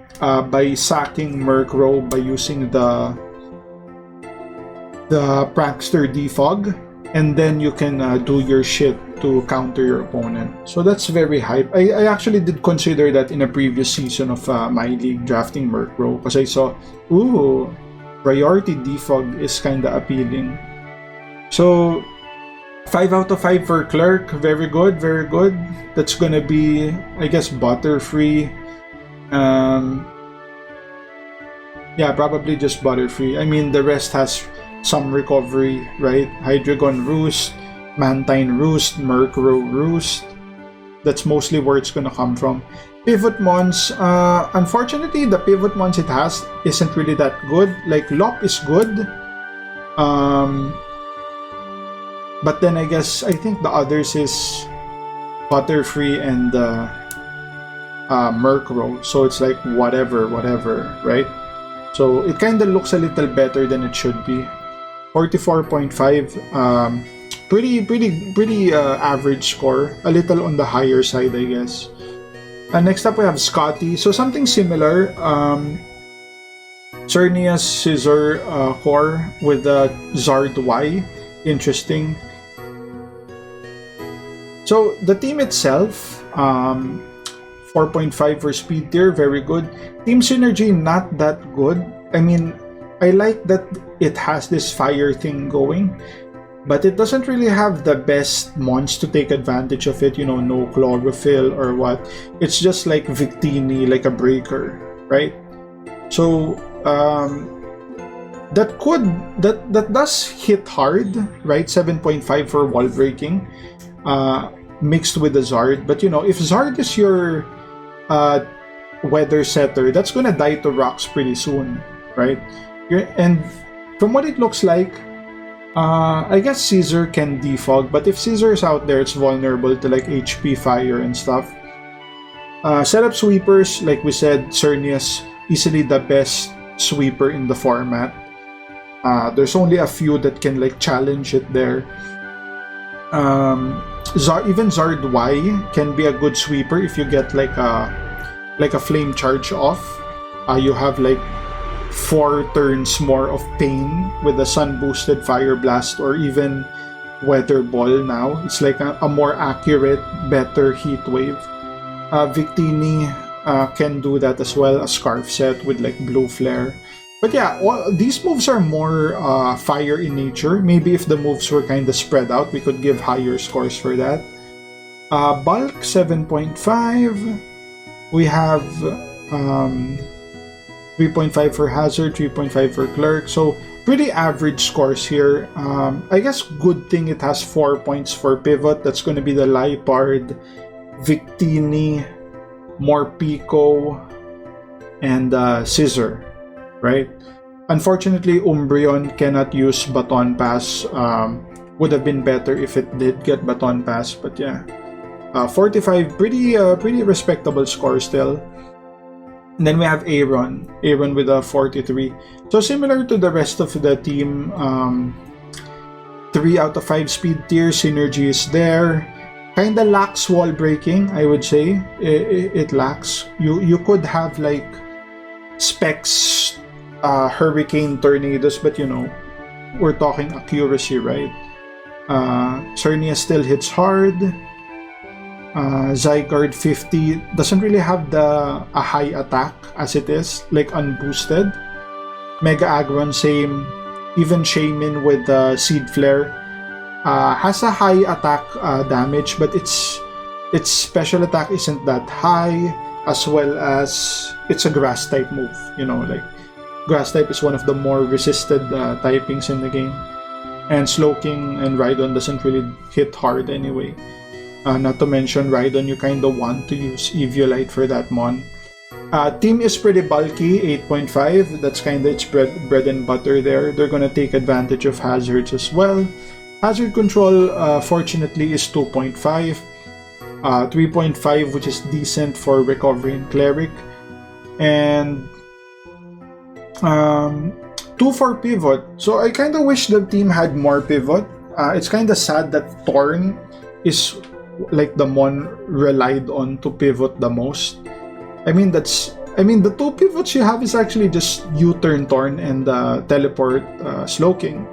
by sacking Murkrow by using the prankster defog, and then you can do your shit to counter your opponent. So that's very hype. I actually did consider that in a previous season of my league, drafting Murkrow, because I saw, priority defog is kinda appealing. So 5 out of 5 for Clerk, very good. That's gonna be, I guess, Butterfree. Yeah, probably just Butterfree. I mean, the rest has some recovery, right? Hydreigon Roost, Mantine Roost, Murkrow Roost. That's mostly where it's gonna come from. Pivot Mons, unfortunately, the Pivot Mons it has isn't really that good. Like, Lop is good. But then I think the others is Butterfree and Murkrow. So it's like whatever, right? So it kind of looks a little better than it should be. 44.5, pretty average score. A little on the higher side, I guess. Next up we have Scotty. So something similar. Xerneas Scissor core with the Zard Y. Interesting. So the team itself, 4.5 for speed tier, very good. Team synergy, not that good. I mean, I like that it has this fire thing going, but it doesn't really have the best mons to take advantage of it, no chlorophyll or what. It's just like Victini, like a breaker, right? So that does hit hard, right? 7.5 for wall breaking, mixed with the Zard. But if Zard is your weather setter, that's gonna die to rocks pretty soon, right? And from what it looks like, I guess Scissor can defog, but if Scissor is out there, it's vulnerable to like HP fire and stuff. Setup sweepers, like we said, Xerneas, easily the best sweeper in the format. There's only a few that can like challenge it there. Even Zard Y can be a good sweeper if you get like a flame charge off. You have like 4 turns more of pain with the sun boosted fire blast, or even weather ball. Now it's like a more accurate, better heat wave. Victini can do that as well, a scarf set with like blue flare. But yeah, these moves are more fire in nature. Maybe if the moves were kind of spread out, we could give higher scores for that. Bulk 7.5. We have 3.5 for Hazard, 3.5 for Clerk. So pretty average scores here. I guess good thing it has 4 points for Pivot. That's going to be the Lipard, Victini, Morpeko, and Scissor. right? Unfortunately, Umbreon cannot use Baton Pass. Would have been better if it did get Baton Pass, but yeah. 45, pretty respectable score still. And then we have Aaron with a 43. So similar to the rest of the team, 3 out of 5 speed tier, synergy is there. Kinda lacks wall breaking, I would say. It lacks. You could have like specs, hurricane tornadoes, but you know, we're talking accuracy, right? Cernia still hits hard. Zygarde 50 doesn't really have a high attack as it is, like unboosted. Mega Aggron same. Even Shaman with Seed Flare has a high attack damage, but its special attack isn't that high, as well as it's a grass type move. You know, like grass type is one of the more resisted typings in the game. And Slowking and Rhydon doesn't really hit hard anyway. Not to mention Rhydon, you kinda want to use Eviolite for that mon. Team is pretty bulky, 8.5. That's kinda its bread and butter there. They're gonna take advantage of hazards as well. Hazard control, fortunately, is 2.5. 3.5, which is decent for recovery and cleric. And 2 for pivot. So I kind of wish the team had more pivot. It's kind of sad that Thorn is like the mon relied on to pivot the most. I mean, the 2 pivots you have is actually just U-turn Thorn and teleport Slowking.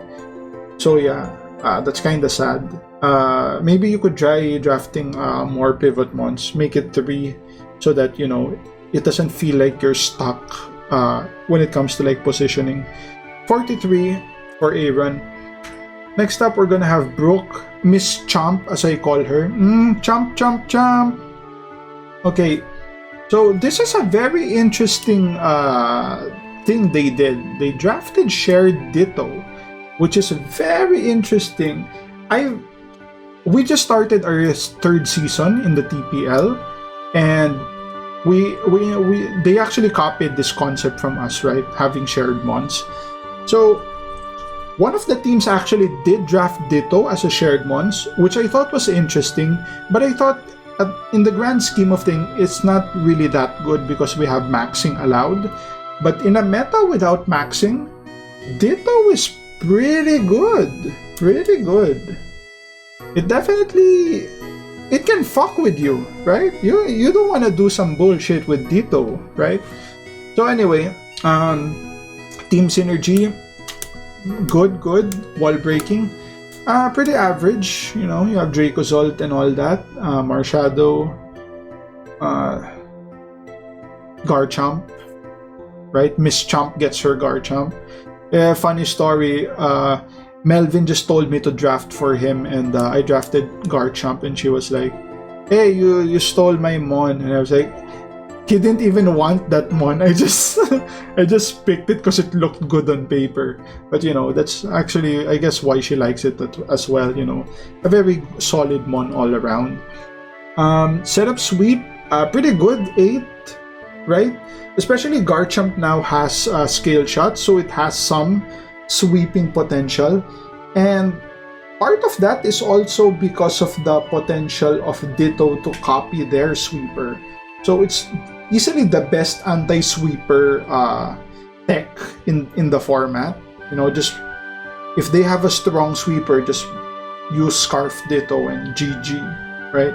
So yeah, that's kind of sad. Maybe you could try drafting more pivot mons. Make it 3 so that, you know, it doesn't feel like you're stuck when it comes to like positioning. 43 for Aaron. Next up, we're gonna have Brooke, Miss Chomp, as I call her. Chomp. Okay, so this is a very interesting thing they did. They drafted Shared Ditto, which is very interesting. We just started our 3rd season in the TPL, and they actually copied this concept from us, right? Having shared mons. So one of the teams actually did draft Ditto as a shared mons, which I thought was interesting, but I thought in the grand scheme of things, it's not really that good because we have maxing allowed. But in a meta without maxing, Ditto is pretty good. It can fuck with you, right? You don't want to do some bullshit with Ditto, right? So anyway, team synergy, good. Wall breaking, pretty average. You know, you have Dracozolt and all that. Marshadow, Garchomp, right? Miss Chomp gets her Garchomp. Funny story. Melvin just told me to draft for him, and I drafted Garchomp, and she was like, "Hey, you stole my mon," and I was like, he didn't even want that mon. I just picked it because it looked good on paper. But you know, that's actually, I guess, why she likes it as well. You know, a very solid mon all around. Setup sweep, pretty good, 8, right? Especially Garchomp now has scale shot, so it has some sweeping potential, and part of that is also because of the potential of Ditto to copy their sweeper. So it's easily the best anti-sweeper tech in the format. You know, just if they have a strong sweeper, just use Scarf Ditto and GG, right?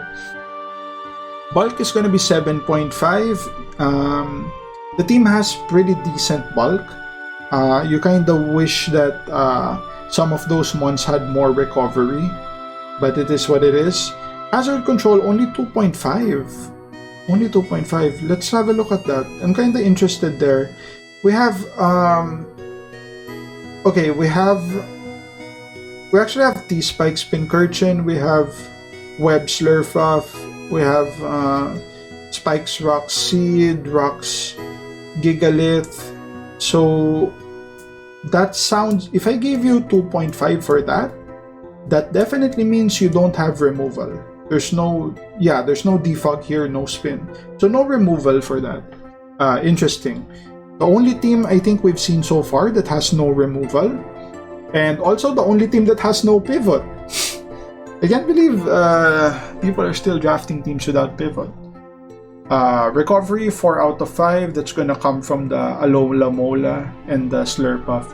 Bulk is going to be 7.5. The team has pretty decent bulk. You kind of wish that some of those mons had more recovery, but it is what it is. Hazard control, only 2.5. Only 2.5. Let's have a look at that. I'm kind of interested there. We have, okay, we actually have T-Spike, Pincurchin, we have Web Slurpuff, we have Spikes, Rocks, Seed, Rocks, Gigalith. So that sounds, if I give you 2.5 for that, that definitely means you don't have removal. There's no defog here, no spin. So no removal for that. Interesting. The only team I think we've seen so far that has no removal. And also the only team that has no pivot. I can't believe people are still drafting teams without pivot. Recovery 4 out of 5. That's gonna come from the Alola Mola and the Slurpuff.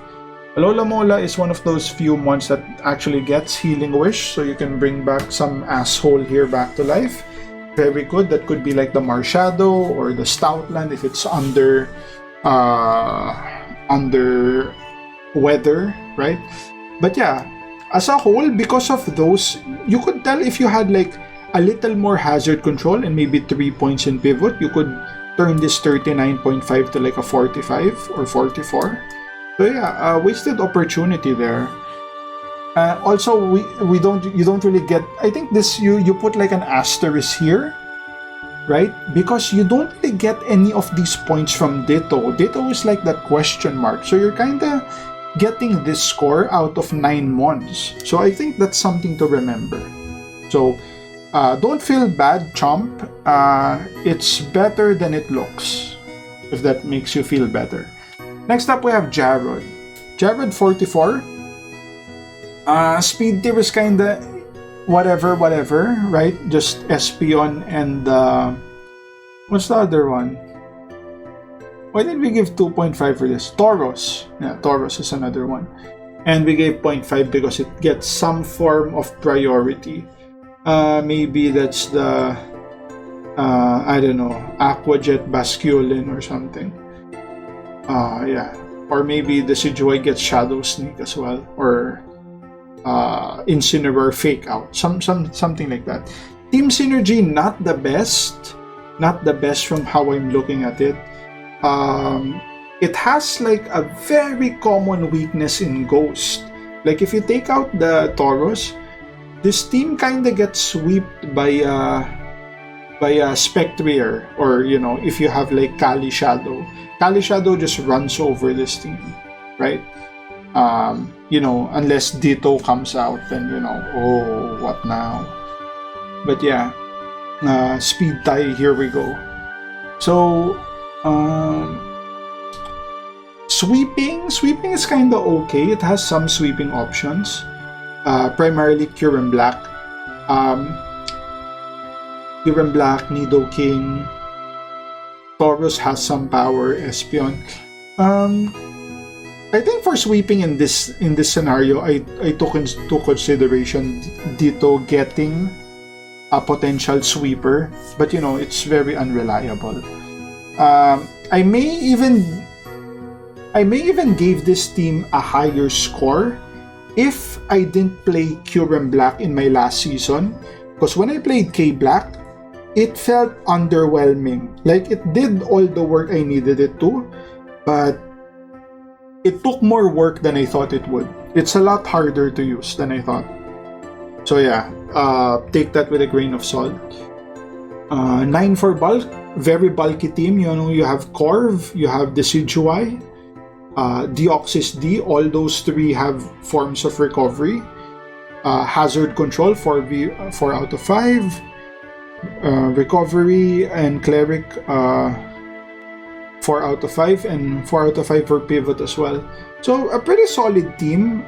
Alola Mola is one of those few mons that actually gets Healing Wish, so you can bring back some asshole here back to life. Very good. That could be like the Marshadow or the Stoutland if it's under weather, right? But yeah, as a whole, because of those, you could tell if you had like a little more hazard control and maybe 3 points in pivot, you could turn this 39.5 to like a 45 or 44. So yeah, wasted opportunity there. Also, you don't really get. I think this you put like an asterisk here, right? Because you don't really get any of these points from Ditto. Ditto is like that question mark. So you're kinda getting this score out of 9 mons. So I think that's something to remember. So don't feel bad, Chomp. It's better than it looks, if that makes you feel better. Next up, we have Jarod. Jarod 44. Speed tier is kinda whatever, right? Just Espeon and what's the other one? Why did we give 2.5 for this? Tauros. Yeah, Tauros is another one. And we gave 0.5 because it gets some form of priority. Maybe that's the I don't know, Aquajet Basculin or something. Yeah. Or maybe the Decidueye gets Shadow Sneak as well. Or Incineroar Fake Out. Something like that. Team Synergy, not the best. Not the best from how I'm looking at it. It has like a very common weakness in Ghost. Like if you take out the Tauros, this team kinda gets swept by a Spectrier, or you know, if you have like Kali Shadow. Kali Shadow just runs over this team, right? You know, unless Ditto comes out, then you know, oh, what now? But yeah, speed tie, here we go. So, sweeping is kinda okay. It has some sweeping options. Primarily Kyurem Black. Kyurem Black, Nidoking. Tauros has some power, Espeon. I think for sweeping in this scenario, I took into consideration Ditto getting a potential sweeper, but you know, it's very unreliable. I may even give this team a higher score if I didn't play Kyurem Black in my last season, because when I played K Black, it felt underwhelming. Like it did all the work I needed it to, but it took more work than I thought it would. It's a lot harder to use than I thought. So yeah, take that with a grain of salt. 9 for bulk, very bulky team. You know, you have Corv, you have Decidueye, Deoxys D. All those 3 have forms of recovery. Hazard control 4 out of 5. Recovery and Cleric 4 out of 5, and 4 out of 5 for pivot as well. So a pretty solid team.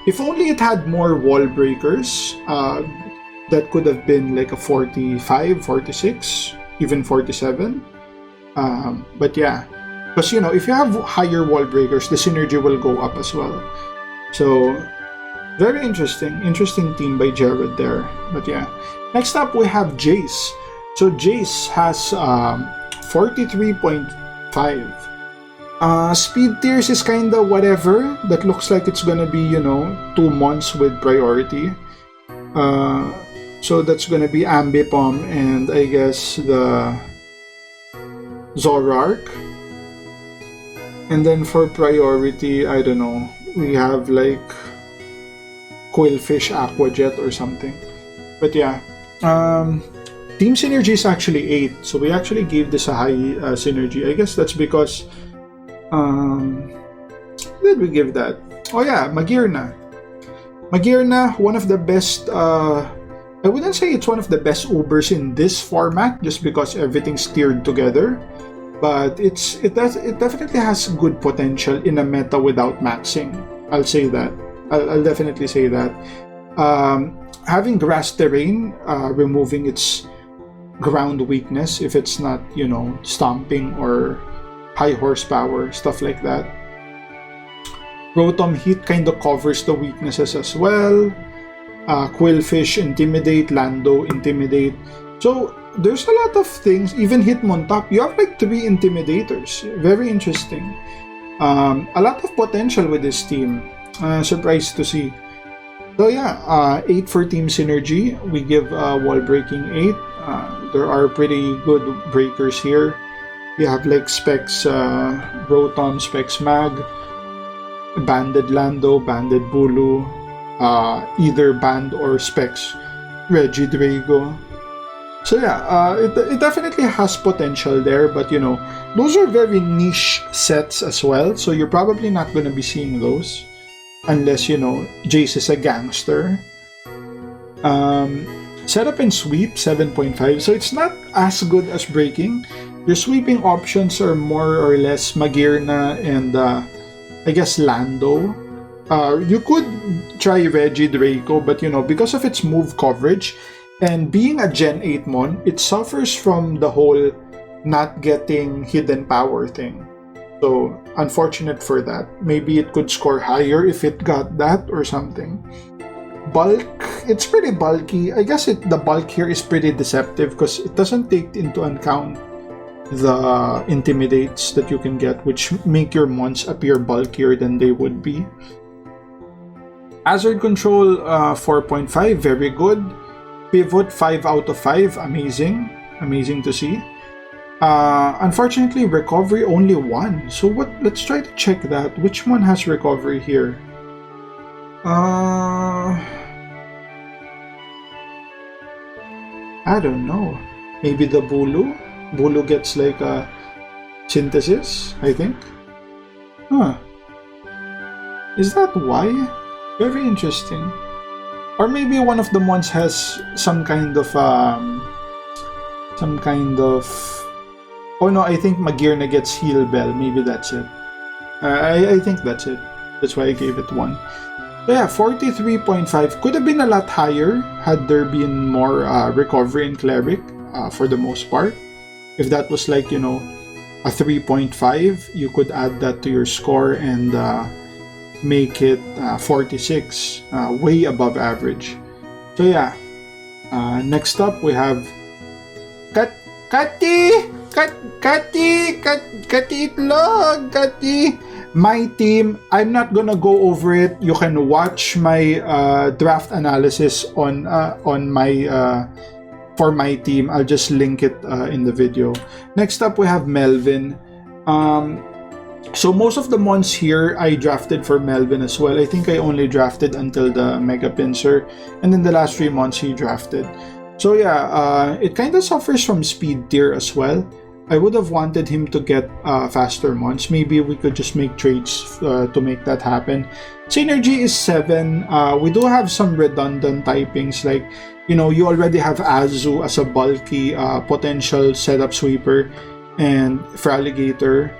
If only it had more wall breakers, that could have been like a 45, 46, even 47. But yeah, because you know, if you have higher wall breakers, the synergy will go up as well. So very interesting team by Jarod there. But yeah, next up we have Jace. So Jace has 43.5. Speed tiers is kinda whatever. That looks like it's gonna be, you know, 2 months with priority. So that's gonna be Ambipom and I guess the Zoroark. And then for priority, I don't know, we have like Quillfish Aquajet or something. But yeah, Team Synergy is actually 8, so we actually gave this a high synergy. I guess that's because did we give that? Oh yeah, Magearna, one of the best. I wouldn't say it's one of the best Ubers in this format, just because everything's tiered together. but it definitely has good potential in a meta without maxing. I'll say that. I'll definitely say that. Having grass terrain, removing its ground weakness if it's not, stomping or high horsepower, stuff like that. Rotom Heat kind of covers the weaknesses as well. Quillfish Intimidate, Lando Intimidate. So there's a lot of things. Even Hitmontop, you have like 3 Intimidators. Very interesting. A lot of potential with this team. Surprised to see. So yeah, 8 for team synergy. We give wall breaking 8. There are pretty good breakers here. You have like Specs Rotom, Specs Mag, Banded Lando, Banded Bulu, either Band or Specs Regidrago. So yeah, it definitely has potential there, but those are very niche sets as well, so you're probably not going to be seeing those unless Jace is a gangster. Setup and sweep 7.5, so it's not as good as breaking. Your sweeping options are more or less Magearna and I guess Lando. You could try Regidrago, but because of its move coverage and being a Gen 8 mon, it suffers from the whole not getting hidden power thing. So unfortunate for that. Maybe it could score higher if it got that or something. Bulk, it's pretty bulky. I guess the bulk here is pretty deceptive because it doesn't take into account the intimidates that you can get, which make your mons appear bulkier than they would be. Hazard control 4.5, very good. Pivot 5 out of 5, amazing to see. Unfortunately, recovery only 1. So let's try to check that. Which one has recovery here? I don't know. Maybe the Bulu? Bulu gets like a synthesis, I think. Huh. Is that why? Very interesting. Or maybe one of the ones has some kind of oh no, I think Magearna gets Heal Bell. Maybe that's it. I think that's it. That's why I gave it 1. So yeah, 43.5 could have been a lot higher had there been more recovery in Cleric for the most part. If that was like, a 3.5, you could add that to your score and make it 46, way above average. So yeah, next up we have Kati Itlog. My team, I'm not gonna go over it. You can watch my draft analysis on my for my team. I'll just link it in the video. Next up we have Melvin. So most of the mons here I drafted for Melvin as well. I think I only drafted until the Mega Pincer, and then the last 3 months he drafted. So yeah, it kind of suffers from speed tier as well. I would have wanted him to get faster mons. Maybe we could just make trades to make that happen. Synergy is 7. We do have some redundant typings, like you already have Azu as a bulky potential setup sweeper, and Fraligator.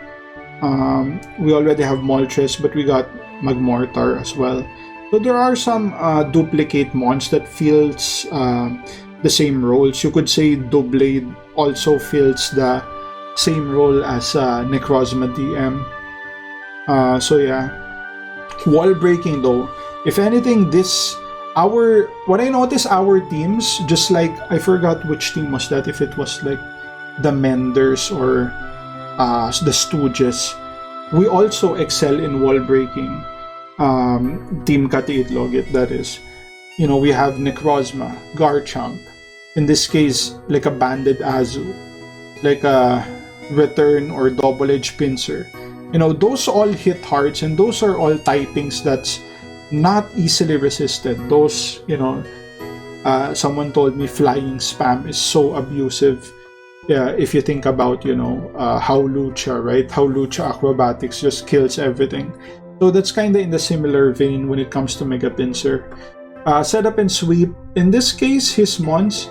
We already have Moltres, but we got Magmortar as well. So there are some duplicate mons that fills the same roles. You could say Doublade also fills the same role as Necrozma DM. So yeah, wall breaking though. If anything, what I noticed, our teams, just like I forgot which team was that. If it was like the Menders or the Stooges, we also excel in wall breaking. Team Kati Itlog, that is. We have Necrozma, Garchomp. In this case, like a Banded Azu, like a Return or Double Edge Pincer. Those all hit hearts, and those are all typings that's not easily resisted. Those, someone told me flying spam is so abusive. Yeah, if you think about, how Lucha, right? How Lucha acrobatics just kills everything. So that's kind of in the similar vein when it comes to Mega Pincer. Setup and sweep. In this case, his mons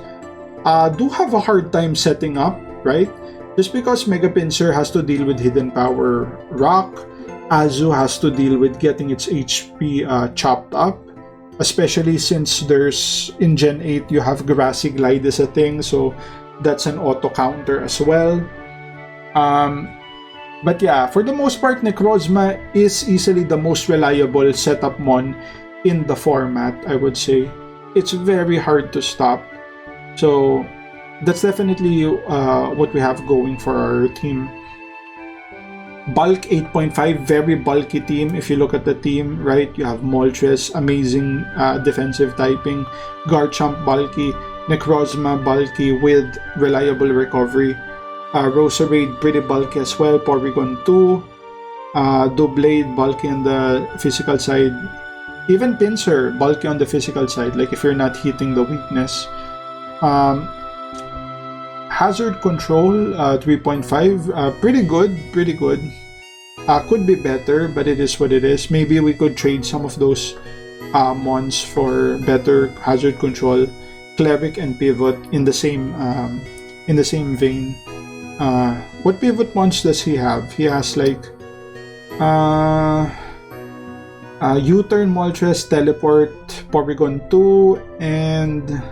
do have a hard time setting up, right? Just because Mega Pinsir has to deal with Hidden Power Rock, Azu has to deal with getting its HP chopped up. Especially since there's, in Gen 8, you have Grassy Glide as a thing, so that's an auto counter as well. But yeah, for the most part, Necrozma is easily the most reliable setup mon in the format, I would say. It's very hard to stop. So that's definitely what we have going for our team. Bulk 8.5, very bulky team. If you look at the team, right, you have Moltres, amazing defensive typing, Garchomp bulky, Necrozma bulky with reliable recovery, Roserade pretty bulky as well, Porygon 2, Doublade bulky on the physical side, even Pinsir bulky on the physical side, like if you're not hitting the weakness. Hazard control 3.5, pretty good. Could be better, but it is what it is. Maybe we could trade some of those mons for better hazard control. Cleric and Pivot in the same vein. What Pivot mons does he have? He has like U-turn, Moltres, Teleport, Porygon 2, and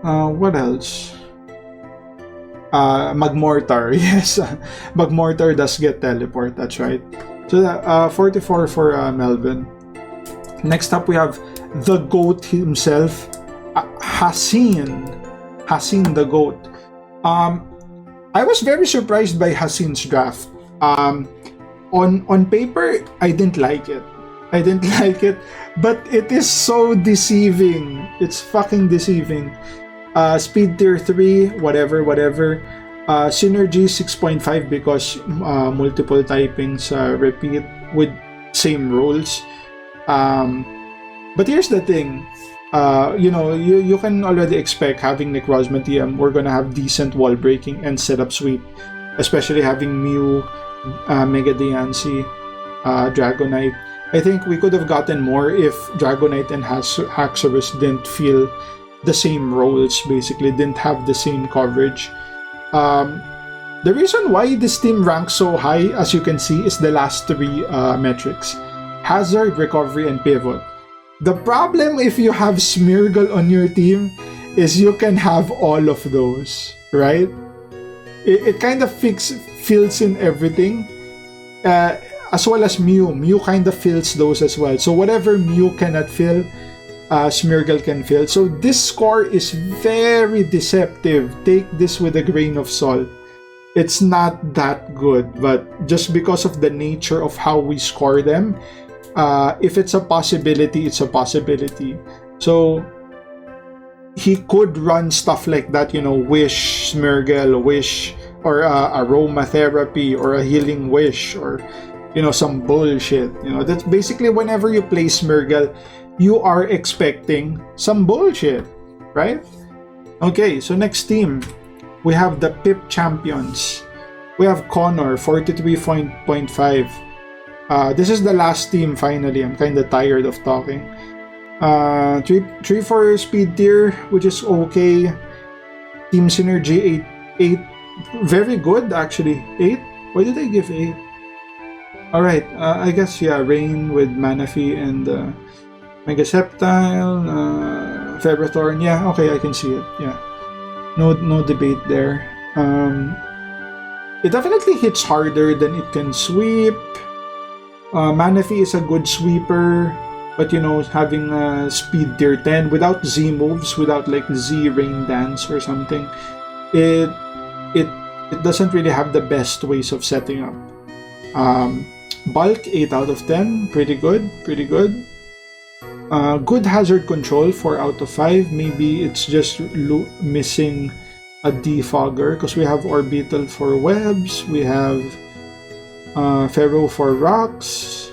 what else? Magmortar, yes. Magmortar does get Teleport, that's right. So 44 for Melvin. Next up we have the GOAT himself, Hasin the GOAT. I was very surprised by Hasin's draft. On paper, I didn't like it, but it is so deceiving. It's fucking deceiving. Speed tier 3, whatever. Synergy 6.5 because multiple typings repeat with same roles. But here's the thing. You can already expect having Necrozma TM, we're gonna have decent wall breaking and setup sweep. Especially having Mew, Mega Diancie, Dragonite. I think we could have gotten more if Dragonite and Haxorus didn't feel the same roles, basically didn't have the same coverage. The reason why this team ranks so high, as you can see, is the last three metrics: Hazard, Recovery, and Pivot. The problem if you have Smeargle on your team is you can have all of those, right? It kind of fills in everything, as well as Mew. Mew kind of fills those as well. So whatever Mew cannot fill, Smeargle can fill. So this score is very deceptive. Take this with a grain of salt. It's not that good, but just because of the nature of how we score them, if it's a possibility, it's a possibility. So he could run stuff like that, Wish, Smeargle, Wish, or Aromatherapy, or a Healing Wish, or some bullshit. That's basically whenever you play Smeargle, you are expecting some bullshit, right? Okay, so next team, we have the Pip Champions. We have Connor, 43.5. This is the last team, finally. I'm kind of tired of talking. 3 for speed tier, which is okay. Team Synergy, 8. Very good, actually. 8? Why did I give 8? Alright, I guess, yeah, Rain with Manaphy and Mega Sceptile, Ferrothorn. Yeah, okay, I can see it. Yeah. No debate there. It definitely hits harder than it can sweep. Manaphy is a good sweeper, but having a speed tier 10 without Z moves, without like Z Rain Dance or something, it doesn't really have the best ways of setting up. Bulk 8 out of 10, pretty good. Good hazard control, 4 out of 5. Maybe it's just missing a defogger because we have Orbital for webs, we have Pharaoh for rocks.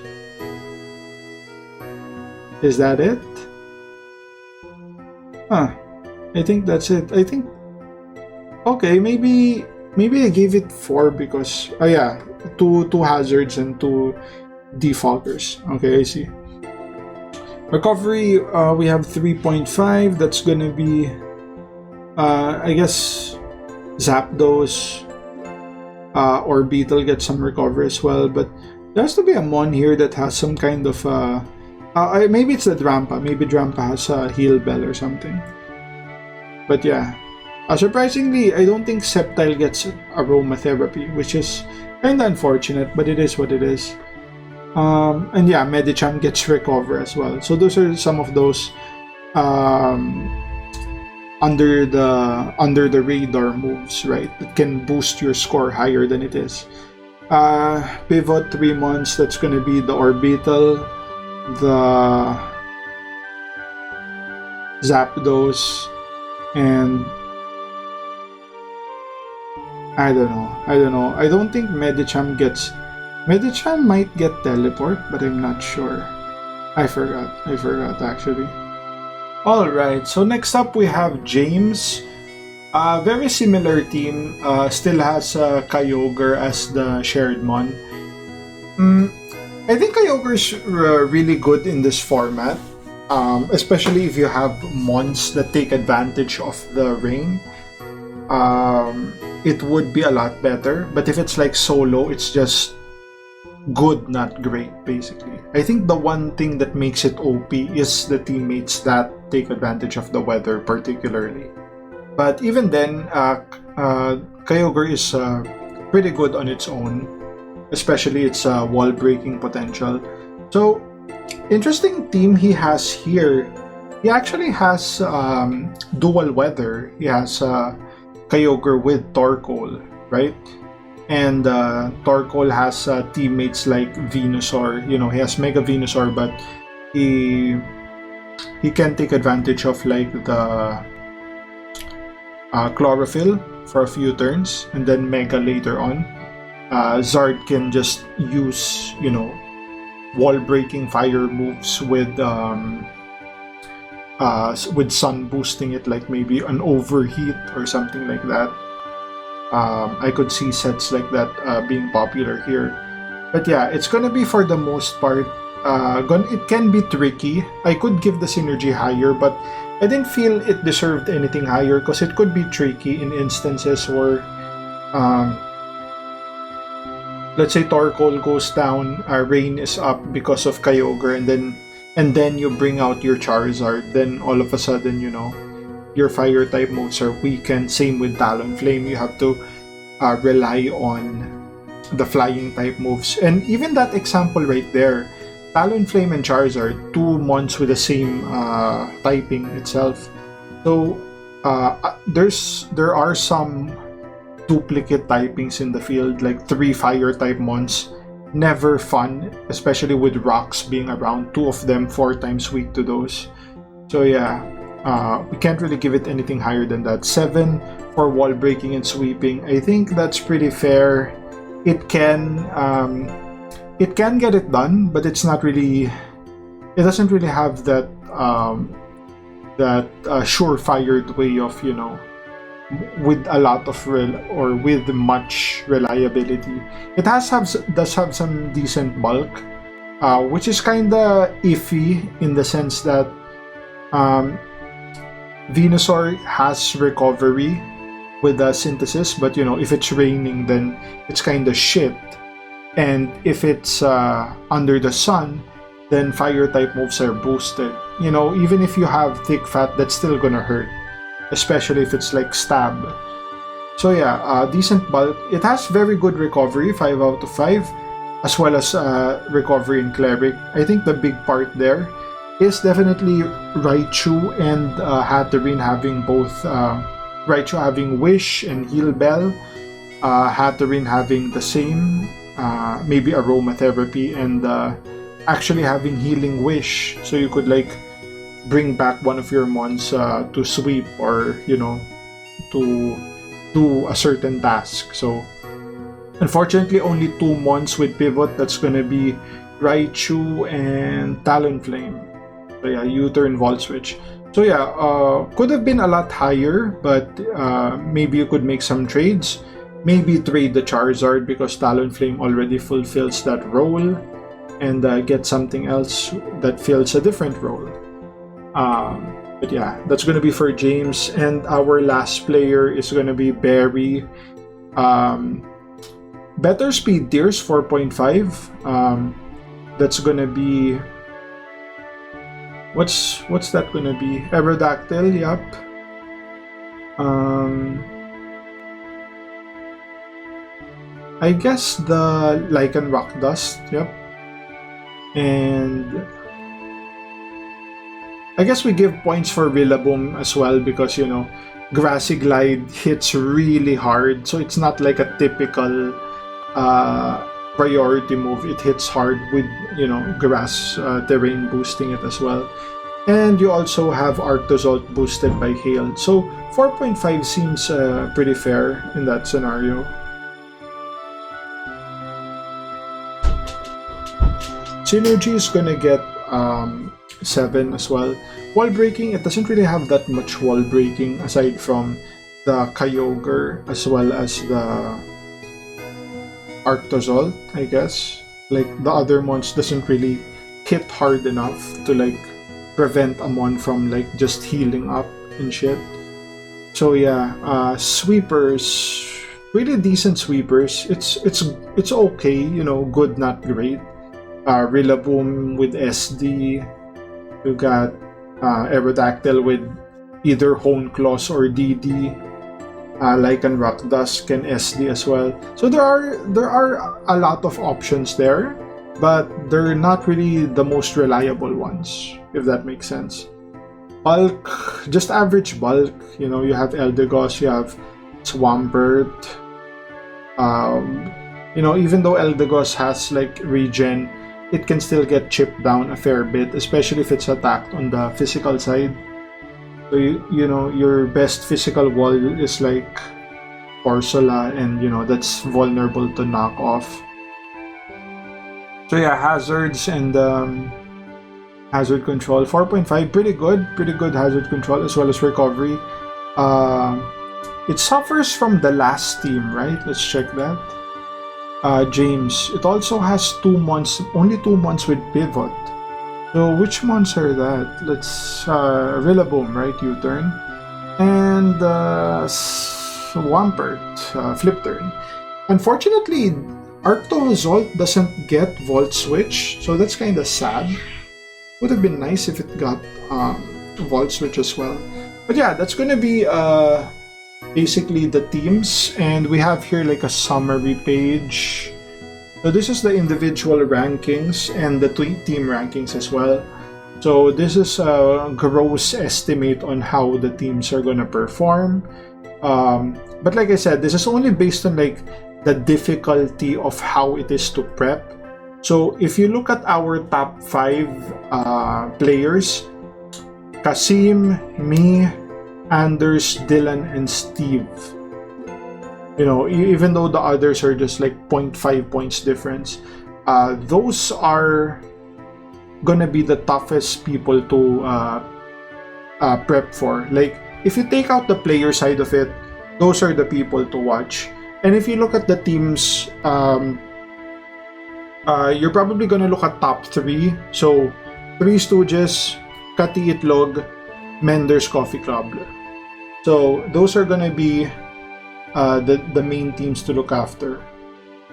Is that it? I think that's it. I think, okay, maybe I gave it 4 because, yeah, two hazards and 2 defoggers. Okay, I see. Recovery, we have 3.5. That's gonna be, I guess, Zapdos, Orbital gets some recover as well, but there has to be a Mon here that has some kind of maybe it's the Drampa. Maybe Drampa has a Heal Bell or something. But yeah, surprisingly, I don't think Sceptile gets Aromatherapy, which is kinda unfortunate, but it is what it is. And yeah, Medicham gets Recover as well. So those are some of those under the radar moves, right? That can boost your score higher than it is. Pivot 3 months, that's gonna be the Orbital, the Zapdos, and I don't know. I don't think Medicham might get Teleport, but I'm not sure. I forgot actually. Alright, so next up we have James. Very similar team. Still has Kyogre as the shared mon. I think Kyogre is really good in this format. Especially if you have mons that take advantage of the rain. It would be a lot better. But if it's like solo, it's just good, not great, basically. I think the one thing that makes it OP is the teammates that take advantage of the weather, particularly. But even then, Kyogre is pretty good on its own, especially its wall breaking potential. So, interesting team he has here. He actually has dual weather. He has Kyogre with Torkoal, right? And Torkoal has teammates like Venusaur. You know, he has Mega Venusaur, but he can take advantage of like the Chlorophyll for a few turns, and then Mega later on. Zard can just use, you know, wall-breaking fire moves with sun boosting it, like maybe an overheat or something like that. I could see sets like that being popular here. But yeah, it's gonna be for the most part. It can be tricky. I could give the synergy higher, but I didn't feel it deserved anything higher because it could be tricky in instances where, let's say Torkoal goes down, Rain is up because of Kyogre, and then you bring out your Charizard. Then all of a sudden, you know, your fire type moves are weakened. Same with Talonflame. You have to rely on the flying type moves. And even that example right there, Talonflame and Charizard, 2 mons with the same typing itself. So there are some duplicate typings in the field, like 3 fire type mons. Never fun, especially with rocks being around. 2 of them 4 times weak to those. So yeah, we can't really give it anything higher than that. 7 for wall breaking and sweeping. I think that's pretty fair. It can get it done, but it's not really. It doesn't really have that surefire way of, you know, with a lot of with much reliability. It does have some decent bulk, which is kinda iffy in the sense that Venusaur has recovery with the synthesis, but you know, if it's raining, then it's kinda shit. And if it's under the sun, then fire type moves are boosted. You know, even if you have thick fat, that's still gonna hurt, especially if it's like stab. So yeah, decent bulk. It has very good recovery, 5 out of 5, as well as recovery in Cleric. I think the big part there is definitely Raichu and Hatterene having both. Raichu having Wish and Heal Bell, Hatterene having the same, maybe Aromatherapy, and actually having Healing Wish, so you could like bring back one of your mons to sweep, or you know, to do a certain task. So unfortunately only 2 mons with pivot. That's gonna be Raichu and Talonflame. So yeah, U-turn Volt Switch. So yeah, could have been a lot higher, but maybe you could make some trades. Maybe trade the Charizard because Talonflame already fulfills that role, and get something else that fills a different role. But yeah, that's gonna be for James. And our last player is gonna be Barry. Um, Better speed tiers 4.5. That's gonna be, what's that gonna be? Aerodactyl, yep. I guess the Lichen Rock Dust, yep. And I guess we give points for Rillaboom as well because, you know, Grassy Glide hits really hard. So it's not like a typical priority move. It hits hard with, you know, grass terrain boosting it as well. And you also have Arctozolt boosted by Hail. So 4.5 seems pretty fair in that scenario. Synergy is gonna get 7 as well. Wall breaking, it doesn't really have that much wall breaking aside from the Kyogre as well as the Arctozolt, I guess. Like the other mons doesn't really hit hard enough to like prevent a mon from like just healing up and shit. So yeah, sweepers, really decent sweepers. It's okay, you know, good not great. Rillaboom with SD. You got Aerodactyl with either Hone Claws or DD. Lichen Rock Dust can SD as well. So there are a lot of options there, but they're not really the most reliable ones, if that makes sense. Bulk, just average bulk. You know, you have Eldegoss, you have Swampert. You know, even though Eldegoss has like regen, it can still get chipped down a fair bit, especially if it's attacked on the physical side. So you know, your best physical wall is like Corsola, and you know that's vulnerable to knock off. So yeah, hazards and hazard control 4.5, pretty good hazard control as well as recovery. It suffers from the last team, right? Let's check that. James, it also has only 2 months with pivot. So which months are that? Let's Rillaboom, right? U-turn. And Swampert, flip turn. Unfortunately, Arctozolt doesn't get Volt Switch, so that's kind of sad. Would have been nice if it got Volt Switch as well. But yeah, that's gonna be basically the teams, and we have here like a summary page. So this is the individual rankings and the team rankings as well. So this is a gross estimate on how the teams are gonna perform. But like I said, this is only based on like the difficulty of how it is to prep. So if you look at our top 5 players, Kasim, me, Anders, Dylan, and Steve. You know, even though the others are just like 0.5 points difference, those are gonna be the toughest people to prep for. Like, if you take out the player side of it, those are the people to watch. And if you look at the teams, you're probably gonna look at top 3. So, 3 Stooges, Kati Itlog, Mender's Coffee Club. So those are gonna be the main teams to look after.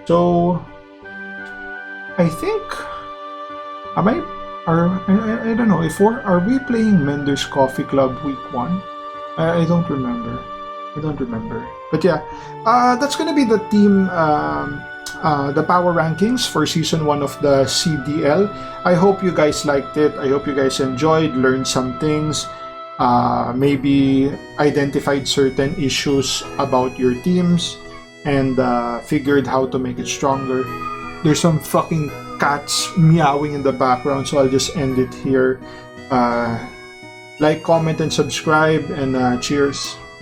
So I think I don't know if are we playing Mender's Coffee Club week 1? I don't remember. But yeah, that's gonna be the team. The power rankings for season 1 of the CDL. I hope you guys liked it. I hope you guys enjoyed, learned some things, maybe identified certain issues about your teams, and figured how to make it stronger. There's some fucking cats meowing in the background, so I'll just end it here. Like, comment, and subscribe, and cheers.